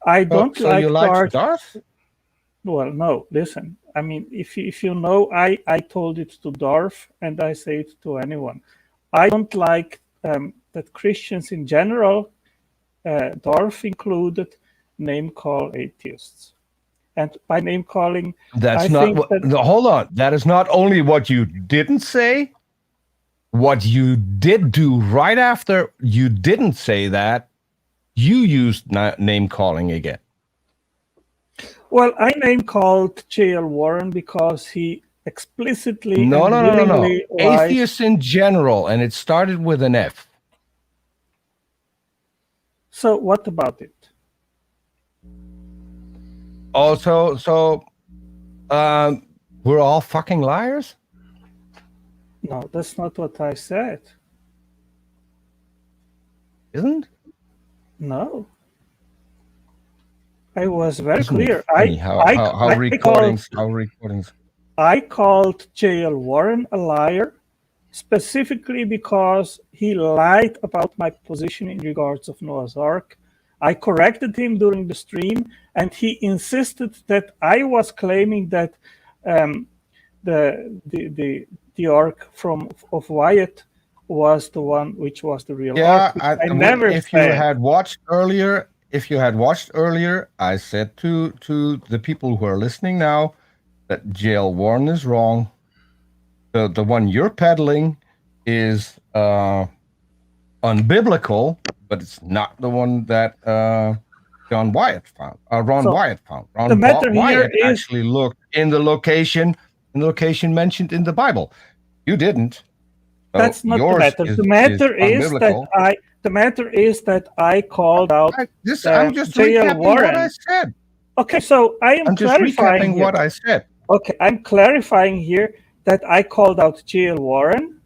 I don't so like you like Darth? Well, no. Listen, I mean, if you know, I told it to Darth, and I say it to anyone. I don't like that Christians in general, Darth included, name call atheists. And by name calling, that's not what. Hold on. That is not only what you didn't say. What you did do right after you didn't say that, you used name calling again. Well, I name called J.L. Warren because he explicitly No. lied. Atheists in general, and it started with an F. So what about it? Also, we're all fucking liars? No, that's not what I said. Isn't? No. I was very clear. How recordings? I called J.L. Warren a liar, specifically because he lied about my position in regards of Noah's Ark. I corrected him during the stream, and he insisted that I was claiming that the Ark of Wyatt was the one which was the real Ark. I never if said. You had watched earlier. If you had watched earlier, I said to the people who are listening now that J.L. Warren is wrong. The one you're peddling is unbiblical, but it's not the one that Ron Wyatt found. Ron Wyatt actually looked in the location mentioned in the Bible. You didn't. So that's not the matter. The matter is that I called out I'm just recapping Warren. what I said. Okay, so I'm just clarifying recapping what I said. Okay, I'm clarifying here that I called out J.L. Warren,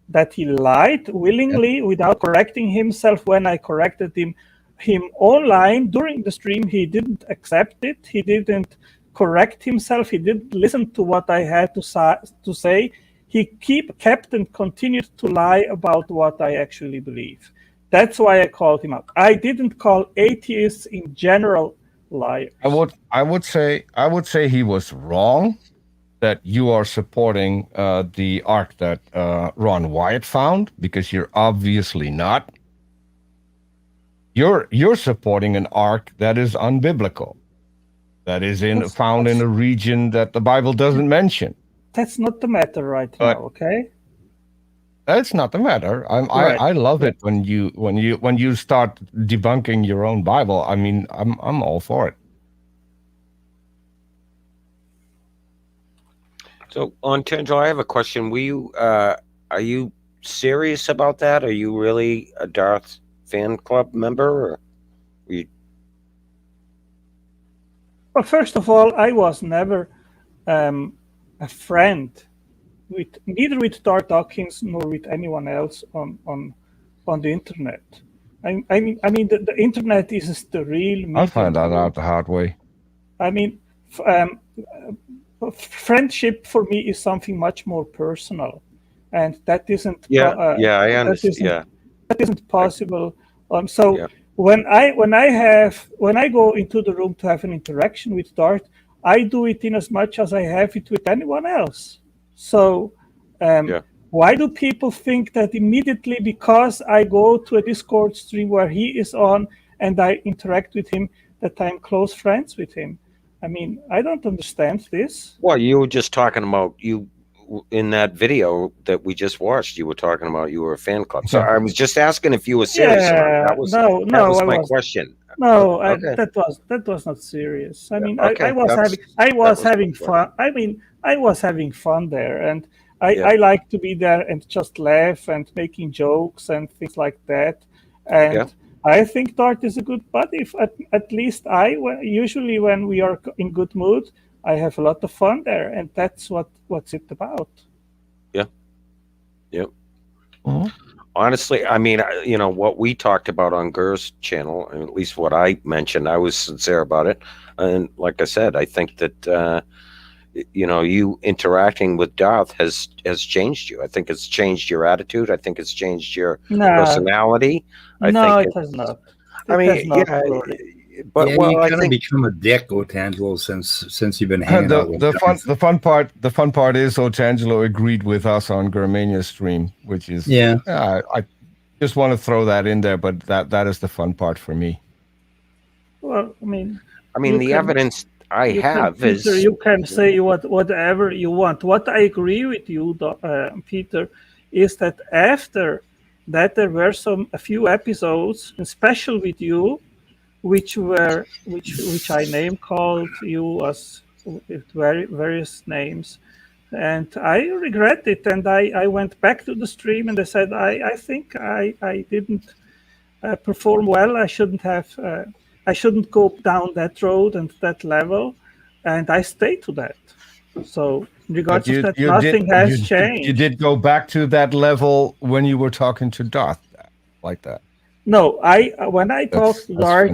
that he lied willingly without correcting himself. When I corrected him online during the stream, he didn't accept it. He didn't correct himself. He didn't listen to what I had to say. He kept and continued to lie about what I actually believe. That's why I called him out. I didn't call atheists in general liars. I would say he was wrong that you are supporting the ark that Ron Wyatt found, because you're obviously not. You're supporting an ark that is unbiblical, that is found in a region that the Bible doesn't mention. That's not the matter right now, okay? That's not the matter. I love it when you start debunking your own Bible. I mean, I'm all for it. So, Otangelo, I have a question. Are you serious about that? Are you really a Darth fan club member? Or you... Well, first of all, I was never a friend neither with Darth Dawkins nor with anyone else on the internet. I mean, the internet is the real medium. I found that out the hard way. I mean, friendship for me is something much more personal, and that isn't. I understand. That isn't possible. When I go into the room to have an interaction with Darth, I do it in as much as I have it with anyone else. So why do people think that immediately because I go to a Discord stream where he is on and I interact with him, that I'm close friends with him? I mean, I don't understand this. Well, you were just talking about you in that video that we just watched. You were talking about you were a fan club. So I was just asking if you were serious about it. Yeah, That was my question. No, Okay. that was not serious. I mean, Okay, I was having fun. I mean, I was having fun there, and I like to be there and just laugh and making jokes and things like that. And I think Darth is a good buddy. At least usually when we are in good mood, I have a lot of fun there, and that's what's it about. Yeah. Yep. Honestly, I mean, what we talked about on Gur's channel, and at least what I mentioned, I was sincere about it. And like I said, I think that, you interacting with Darth has changed you. I think it's changed your attitude. I think it's changed your personality. It has not. But you kind of become a dick, Otangelo, since you've been hanging out with Darth. The fun part is Otangelo agreed with us on Gurmania's stream, which is I just want to throw that in there, but that is the fun part for me. Well, I mean, the evidence I have is you can say whatever you want. What I agree with you, Peter, is that after that there were a few episodes, special with you, which I name called you as with various names, and I regret it. And I went back to the stream and I said I think I didn't perform well. I shouldn't have. I shouldn't go down that road and that level, and I stay to that. So, regardless of that, nothing has changed. You did go back to that level when you were talking to Darth, like that. No, when I talked to Darth,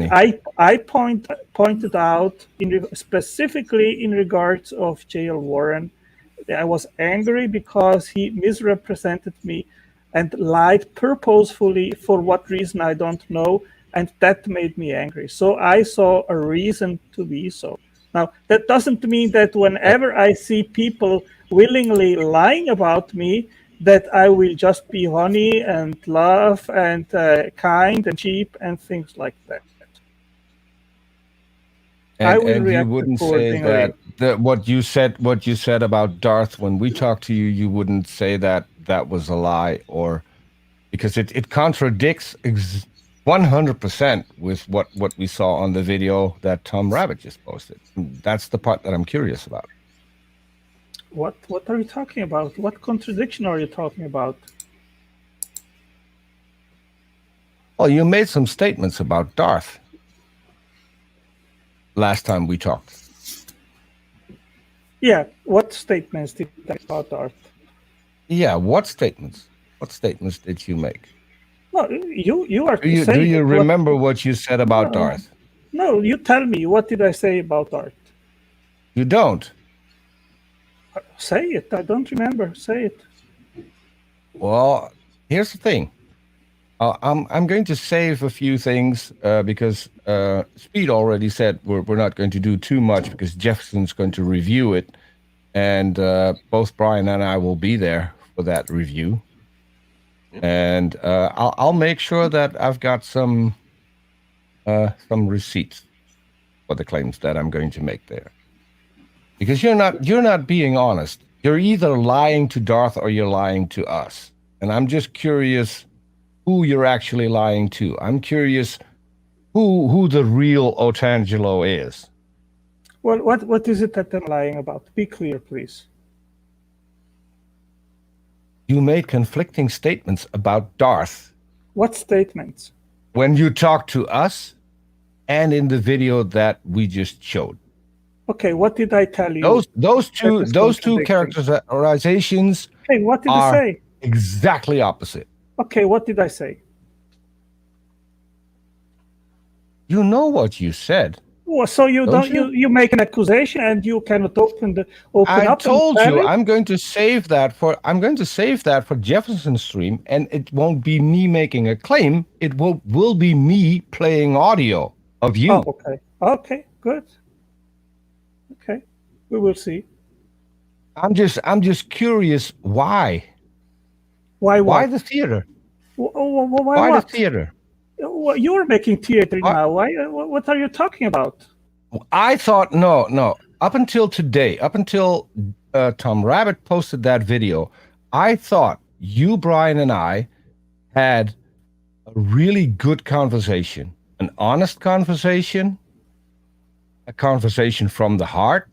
I pointed out specifically in regards of J.L. Warren, I was angry because he misrepresented me and lied purposefully for what reason I don't know, and that made me angry. So I saw a reason to be so. Now, that doesn't mean that whenever I see people willingly lying about me, that I will just be honey and love and kind and cheap and things like that. And you wouldn't say that what you said about Darth when we talked to you, you wouldn't say that was a lie, or because it contradicts 100% with what we saw on the video that Tom Rabbittt just posted. That's the part that I'm curious about. What are you talking about? What contradiction are you talking about? Well, you made some statements about Darth last time we talked. Yeah, what statements did you make about Darth? Yeah, what statements? What statements did you make? No, you are saying. Do you remember what you said about Darth? No, you tell me. What did I say about Darth? You don't. Say it. I don't remember. Say it. Well, here's the thing. I'm going to save a few things because Speed already said we're not going to do too much because Jefferson's going to review it, and both Brian and I will be there for that review. And I'll make sure that I've got some receipts for the claims that I'm going to make there. Because you're not being honest. You're either lying to Darth or you're lying to us. And I'm just curious who you're actually lying to. I'm curious who the real Otangelo is. Well, what is it that I'm lying about? Be clear, please. You made conflicting statements about Darth. What statements? When you talked to us and in the video that we just showed. Okay, what did I tell you? Those two characterizations what did I say? Exactly opposite. Okay, what did I say? You know what you said. Well, so you make an accusation and you cannot open up. I told you I'm going to save that for Jefferson's stream, and it won't be me making a claim. It will be me playing audio of you. Oh, okay. Okay, good. Okay, we will see. I'm just curious why. Why what? Why the theater? Why the theater? You're making theater now. Why? What are you talking about? I thought, no. Up until today, up until Tom Rabbittt posted that video, I thought you, Brian, and I had a really good conversation, an honest conversation, a conversation from the heart.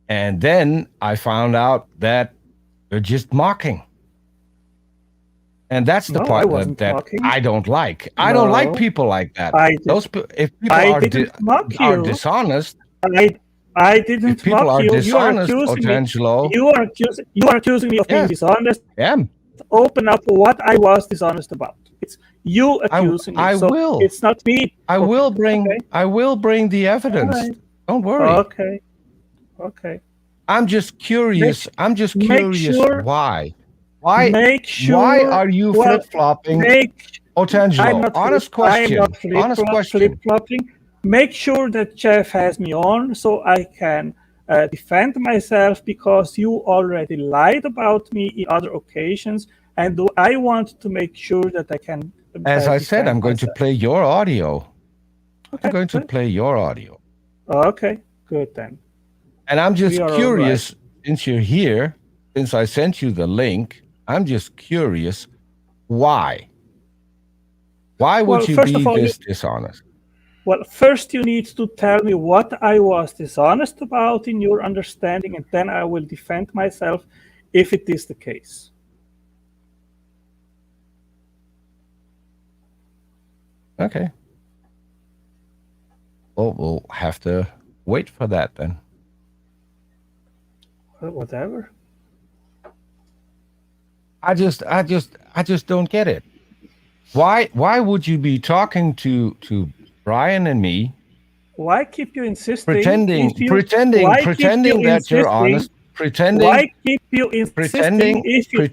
And then I found out that you're just mocking. And that's the part that I don't like. I don't like people like that. If people are dishonest, I didn't if people mock are you. dishonest, You are accusing Otangelo, me. You are accusing me of being dishonest. I am. Open up what I was dishonest about. It's you accusing me. I so will. It's not me. I will bring the evidence. Right. Don't worry. Okay. I'm just curious. Why? Why are you flip-flopping? Otangelo, honest question. Flip-flopping. Make sure that Jeff has me on so I can defend myself, because you already lied about me in other occasions, and I want to make sure that I can. As I said, I'm going to play your audio. I'm going to play your audio. Okay, good then. And I'm just curious, since you're here, since I sent you the link, I'm just curious, why? Why would you be this dishonest? Well, first you need to tell me what I was dishonest about in your understanding, and then I will defend myself if it is the case. Okay. Well, we'll have to wait for that then. Well, whatever. I just don't get it. Why would you be talking to Brian and me? Why keep you insisting? Pretending that you're honest. Why keep you insisting?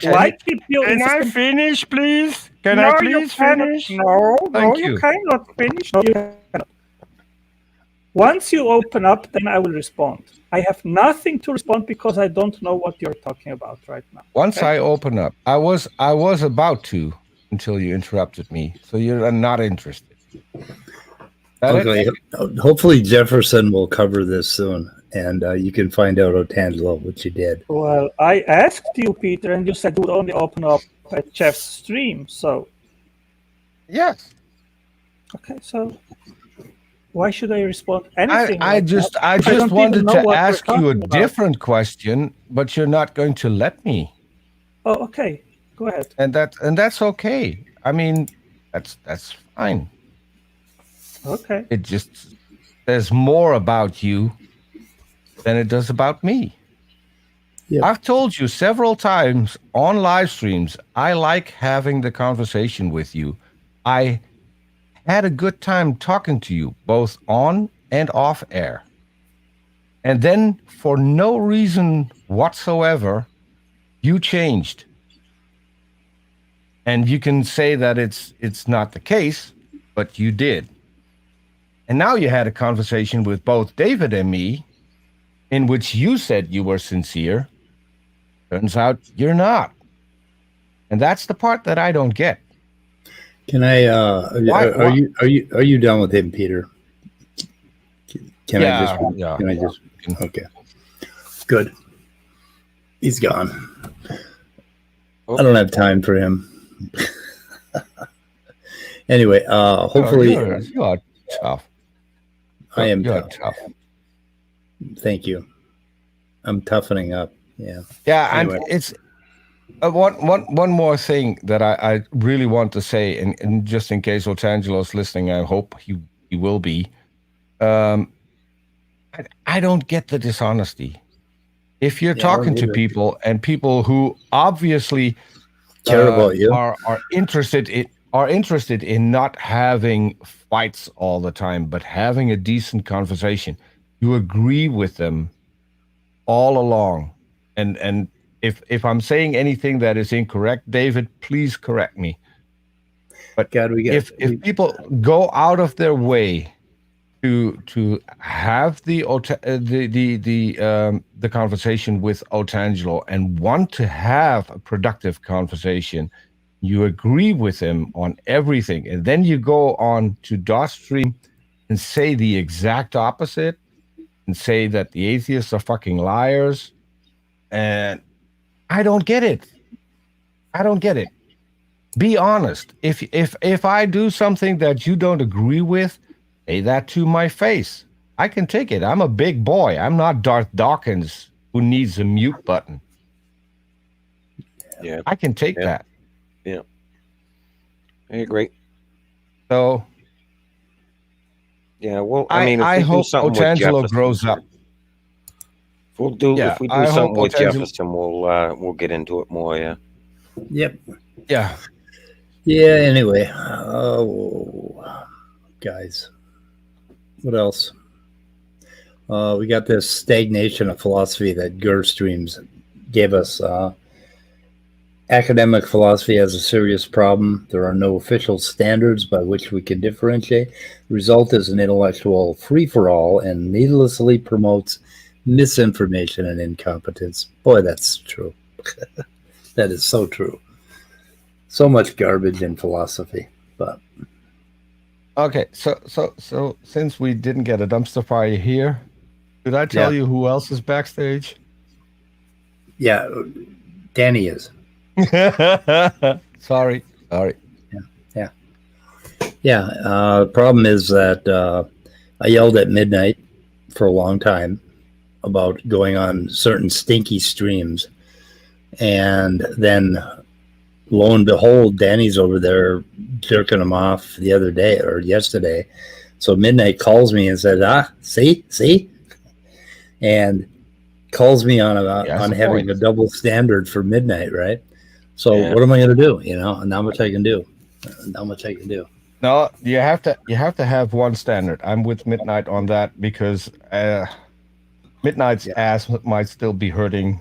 Why keep you Can I finish, please? Can I please finish? No, Thank you you. cannot finish. No, you cannot. Once you open up, then I will respond. I have nothing to respond because I don't know what you're talking about right now. Once I open up, I was about to until you interrupted me. So you're not interested. Okay. Hopefully Jefferson will cover this soon, and you can find out Otangelo what you did. Well, I asked you, Peter, and you said you would only open up at Jeff's stream. So. Yes. Okay, so. Why should I respond anything? I just wanted to ask you a different question, but you're not going to let me. Oh, okay. Go ahead. And that's okay. I mean, that's fine. Okay. It just says more about you than it does about me. Yep. I've told you several times on live streams, I like having the conversation with you. I had a good time talking to you, both on and off air. And then, for no reason whatsoever, you changed. And you can say that it's not the case, but you did. And now you had a conversation with both David and me, in which you said you were sincere. Turns out you're not. And that's the part that I don't get. Can I? Are you done with him, Peter? Can I just? Okay. Good. He's gone. I don't have time for him. Anyway, hopefully you are tough. I am tough. Thank you. I'm toughening up. Yeah. Yeah, anyway. And it's. One more thing that I really want to say, and just in case Otangelo's listening, I hope he will be. I don't get the dishonesty. If you're talking to people and people who obviously care about you are interested in not having fights all the time, but having a decent conversation, you agree with them all along, and. If I'm saying anything that is incorrect, David, please correct me. But if people go out of their way to have the conversation with Otangelo and want to have a productive conversation, you agree with him on everything, and then you go on to DOS stream and say the exact opposite and say that the atheists are fucking liars. And I don't get it. I don't get it. Be honest. If I do something that you don't agree with, say that to my face. I can take it. I'm a big boy. I'm not Darth Dawkins who needs a mute button. Yeah. I can take that. Yeah. I agree. So yeah, well, I mean, if I we hope do something with Otangelo Jefferson, grows up. If we do I something hope with Otangelo- Jefferson, we'll get into it more. Yeah. Yep. Yeah. Yeah. Anyway, oh, guys, what else? We got this stagnation of philosophy that Gerstreams gave us. Academic philosophy has a serious problem. There are no official standards by which we can differentiate. The result is an intellectual free-for-all and needlessly promotes misinformation and incompetence. Boy, that's true. That is so true. So much garbage in philosophy. But Okay, so since we didn't get a dumpster fire here, did I tell you who else is backstage? yeah, Danny is. Sorry. Yeah. The problem is that I yelled at midnight for a long time about going on certain stinky streams. And then lo and behold, Danny's over there jerking him off the other day or yesterday. So midnight calls me and said, see? And calls me on having a double standard for midnight, right? So what am I going to do? Not much I can do. No, you have to have one standard. I'm with Midnight on that because Midnight's ass might still be hurting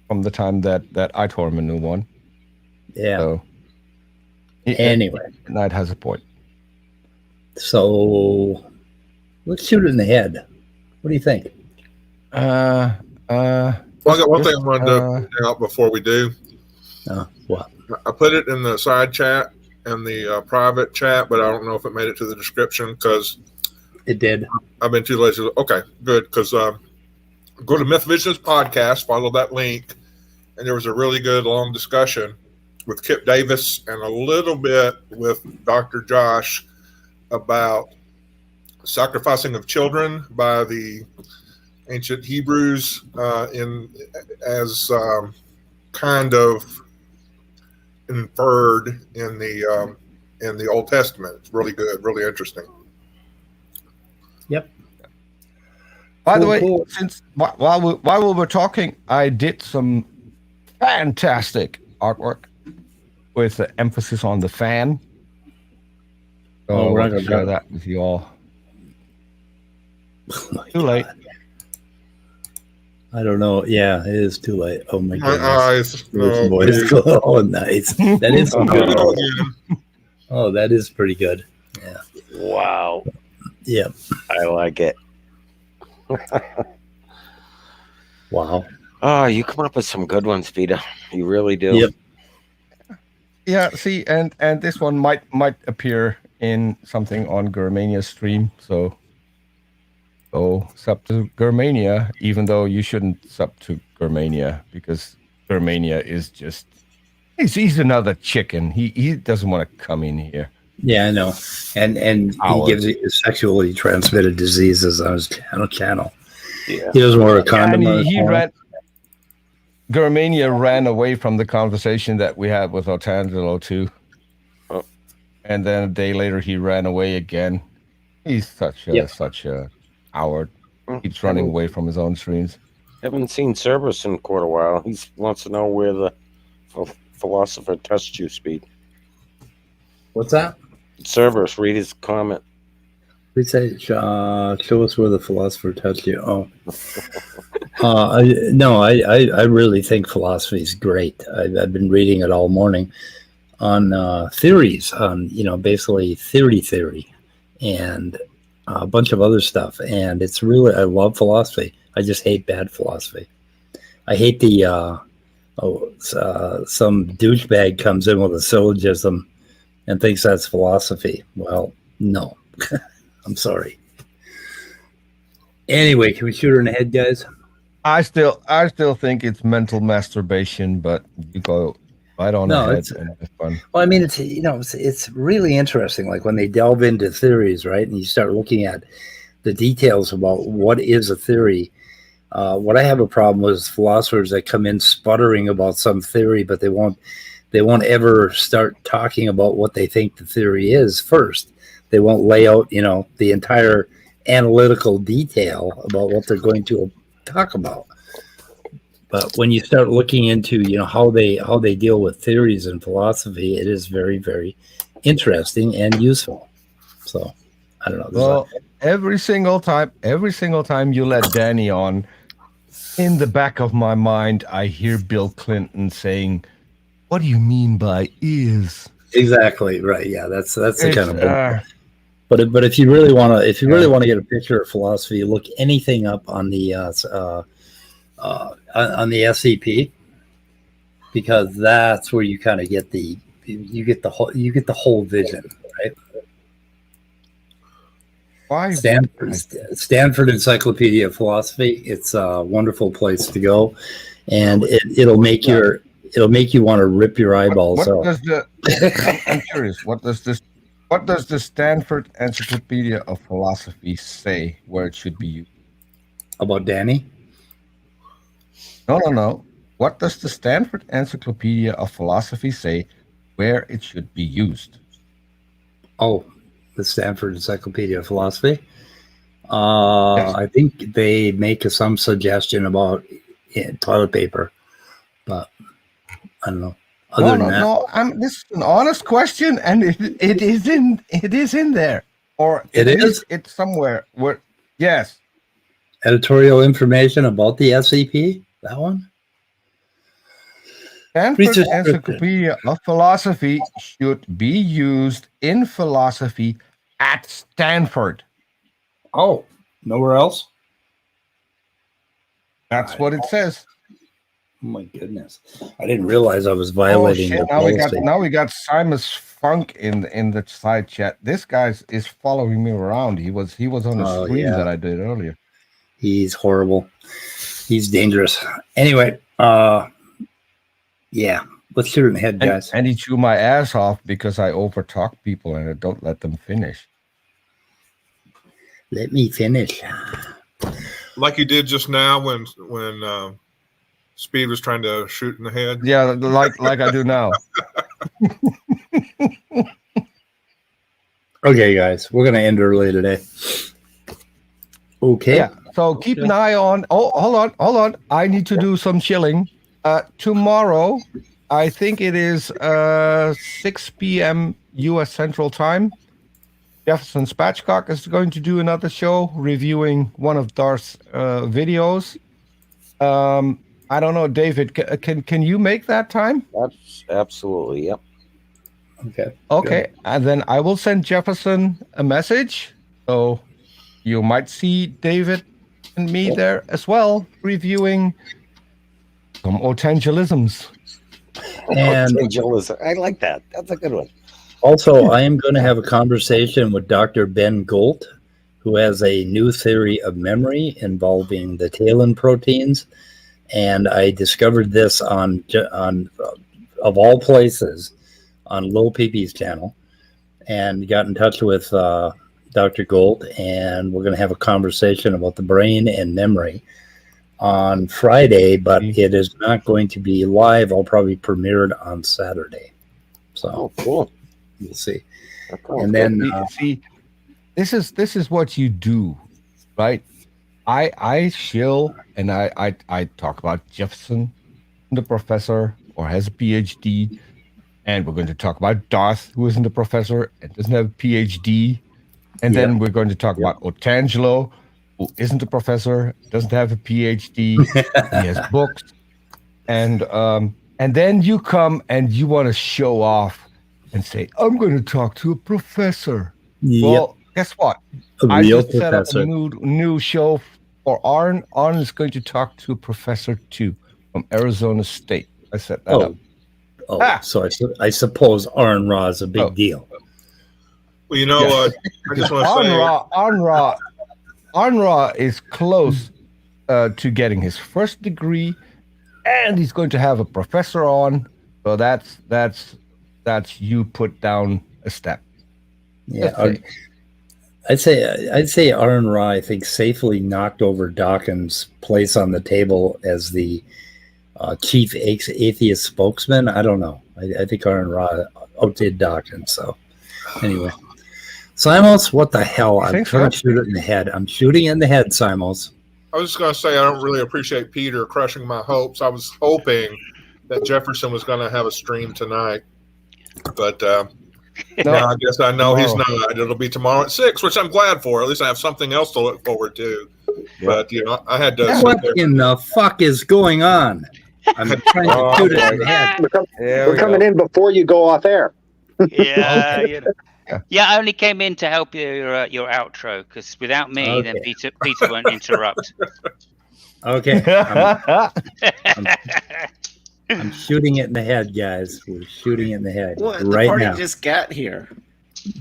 from the time that I tore him a new one. Yeah. So, anyway, Midnight has a point. So let's shoot it in the head. What do you think? Well, I got one thing I wanted to point out before we do. What? I put it in the side chat and the private chat, but I don't know if it made it to the description because it did. I've been too lazy. Okay, good. Because go to Myth Visions podcast, follow that link, and there was a really good long discussion with Kip Davis and a little bit with Dr. Josh about sacrificing of children by the ancient Hebrews as kind of inferred in the Old Testament. It's really good, really interesting. Yep. By the way, since while we were talking, I did some fantastic artwork with the emphasis on the fan. So I want to share that with you all. Too late. I don't know. Yeah, it is too late. Oh my goodness. eyes. No, oh, nice. That is good. Oh, that is pretty good. Yeah. Wow. Yeah. I like it. Wow. Oh, you come up with some good ones, Peter. You really do. Yep. Yeah, see, and this one might appear in something on Germania's stream, so sub to Germania, even though you shouldn't sub to Germania because Germania is just he's another chicken. He doesn't want to come in here. Yeah, I know. And he gives you sexually transmitted diseases on his channel. Yeah. He doesn't wear a condom. And he ran. Germania ran away from the conversation that we had with Otangelo too. Oh. And then a day later he ran away again. He's such a coward. Keeps running away from his own streams. Haven't seen Cerberus in quite a while. He wants to know where the philosopher touched you, Speed. What's that? Cerberus, read his comment. We say, show us where the philosopher touched you. I really think philosophy is great. I've been reading it all morning on theories, on basically theory, and a bunch of other stuff. And it's really, I love philosophy. I just hate bad philosophy. I hate the some douchebag comes in with a syllogism and thinks that's philosophy. Well, no. I'm sorry. Anyway, can we shoot her in the head, guys? I still think it's mental masturbation, but you go right on ahead and have fun. Well, I mean, it's really interesting. Like when they delve into theories, right, and you start looking at the details about what is a theory. What I have a problem with is philosophers that come in sputtering about some theory, but they won't ever start talking about what they think the theory is first. They won't lay out, the entire analytical detail about what they're going to talk about. But when you start looking into, how they deal with theories in philosophy, it is very, very interesting and useful. So I don't know. Well, every single time you let Danny on, in the back of my mind, I hear Bill Clinton saying, "What do you mean by is?" Exactly right. Yeah, that's the kind of. But if you really want to get a picture of philosophy, look anything up on the SCP, because that's where you kind of get the whole vision, right? Why? Stanford Encyclopedia of Philosophy. It's a wonderful place to go, and it'll make you want to rip your eyeballs out. I'm curious. What does the Stanford Encyclopedia of Philosophy say where it should be used? About Danny? No. What does the Stanford Encyclopedia of Philosophy say where it should be used? Oh, the Stanford Encyclopedia of Philosophy. Yes. I think they make some suggestion about toilet paper, but I don't know. This is an honest question, and it is in there, or it is. It's somewhere where. Yes. Editorial information about the SCP. That one. Stanford Encyclopedia of Philosophy should be used in philosophy at Stanford. Oh, nowhere else? That's what it says. Oh my goodness! I didn't realize I was violating their policy. Now we got Simus Funk in the side chat. This guy is following me around. He was on the stream that I did earlier. He's horrible. He's dangerous. Anyway, yeah, let's shoot it in the head, guys. And he chew my ass off because I overtalk people and I don't let them finish. Let me finish. Like you did just now when Speed was trying to shoot in the head. Yeah, like I do now. Okay, guys, we're gonna end early today. Okay. Yeah. So keep an eye on. Oh, hold on. I need to do some chilling. Tomorrow, I think it is 6 p.m. U.S. Central Time. Jefferson Spatchcock is going to do another show reviewing one of Darth's videos. I don't know, David. Can you make that time? Absolutely. Yep. Okay. Good. And then I will send Jefferson a message. So you might see David and me there as well, reviewing some Otangelisms. And I like that. That's a good one. Also, I am going to have a conversation with Dr. Ben Golt, who has a new theory of memory involving the talin proteins. And I discovered this on of all places, on Lil Peepee's channel, and got in touch with Dr. Gold, and we're going to have a conversation about the brain and memory on Friday, but it is not going to be live. I'll probably premiere it on Saturday. So cool. We'll see. And then see, this is what you do, right? I chill and I talk about Jefferson, the professor, or has a PhD, and we're going to talk about Darth, who isn't a professor and doesn't have a PhD, and then we're going to talk about Otangelo, who isn't a professor, doesn't have a PhD, he has books, and then you come and you want to show off and say, I'm going to talk to a professor. Well, guess what? I just set up a new show for Arn. Arn is going to talk to a professor too from Arizona State. I set that up. So I suppose Arn Ra is a big deal. Well, you know, I just want to say, Anra is close to getting his first degree, and he's going to have a professor on. So that's you put down a step. Yeah, I'd say Aaron Ra, I think, safely knocked over Dawkins' place on the table as the chief atheist spokesman. I don't know. I think Aaron Ra outdid Dawkins. So anyway, Simos, what the hell? I'm trying to shoot it in the head. I'm shooting it in the head, Simos. I was just going to say, I don't really appreciate Peter crushing my hopes. I was hoping that Jefferson was going to have a stream tonight, but now I guess I know he's not. It'll be tomorrow at 6, which I'm glad for. At least I have something else to look forward to. Yeah. But, you know, I had to. What in the fuck is going on? I'm trying to shoot it in the head. We're coming in before you go off air. Yeah, yeah. I only came in to help your outro, because without me, then Peter won't interrupt. Okay. I'm shooting it in the head, guys. We're shooting it in the head what? Right the party now. Just got here.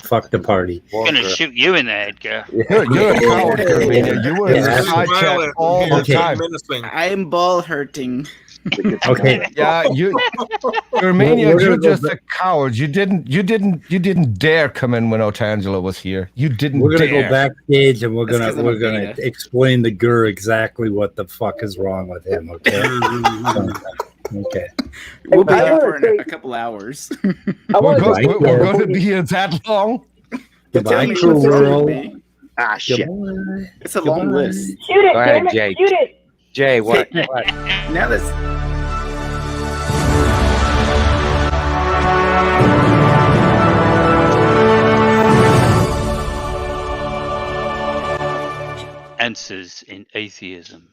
Fuck the party. I'm gonna shoot you in the head, girl. You're a coward, Carmina. You were in the side chat all the time. I'm ball hurting. Okay. Yeah, Germania, you're just a coward. You didn't dare come in when Otangelo was here. You didn't. We're gonna dare. go backstage and we're gonna explain to Gur exactly what the fuck is wrong with him. Okay. Okay. We'll be here for a couple hours. We're going to be here that long. Goodbye, cruel world. Ah, shit. Goodbye. It's a long list. Shoot it, Go ahead, damn it, Jay. shoot it. Jay, what? Now this. Answers in atheism.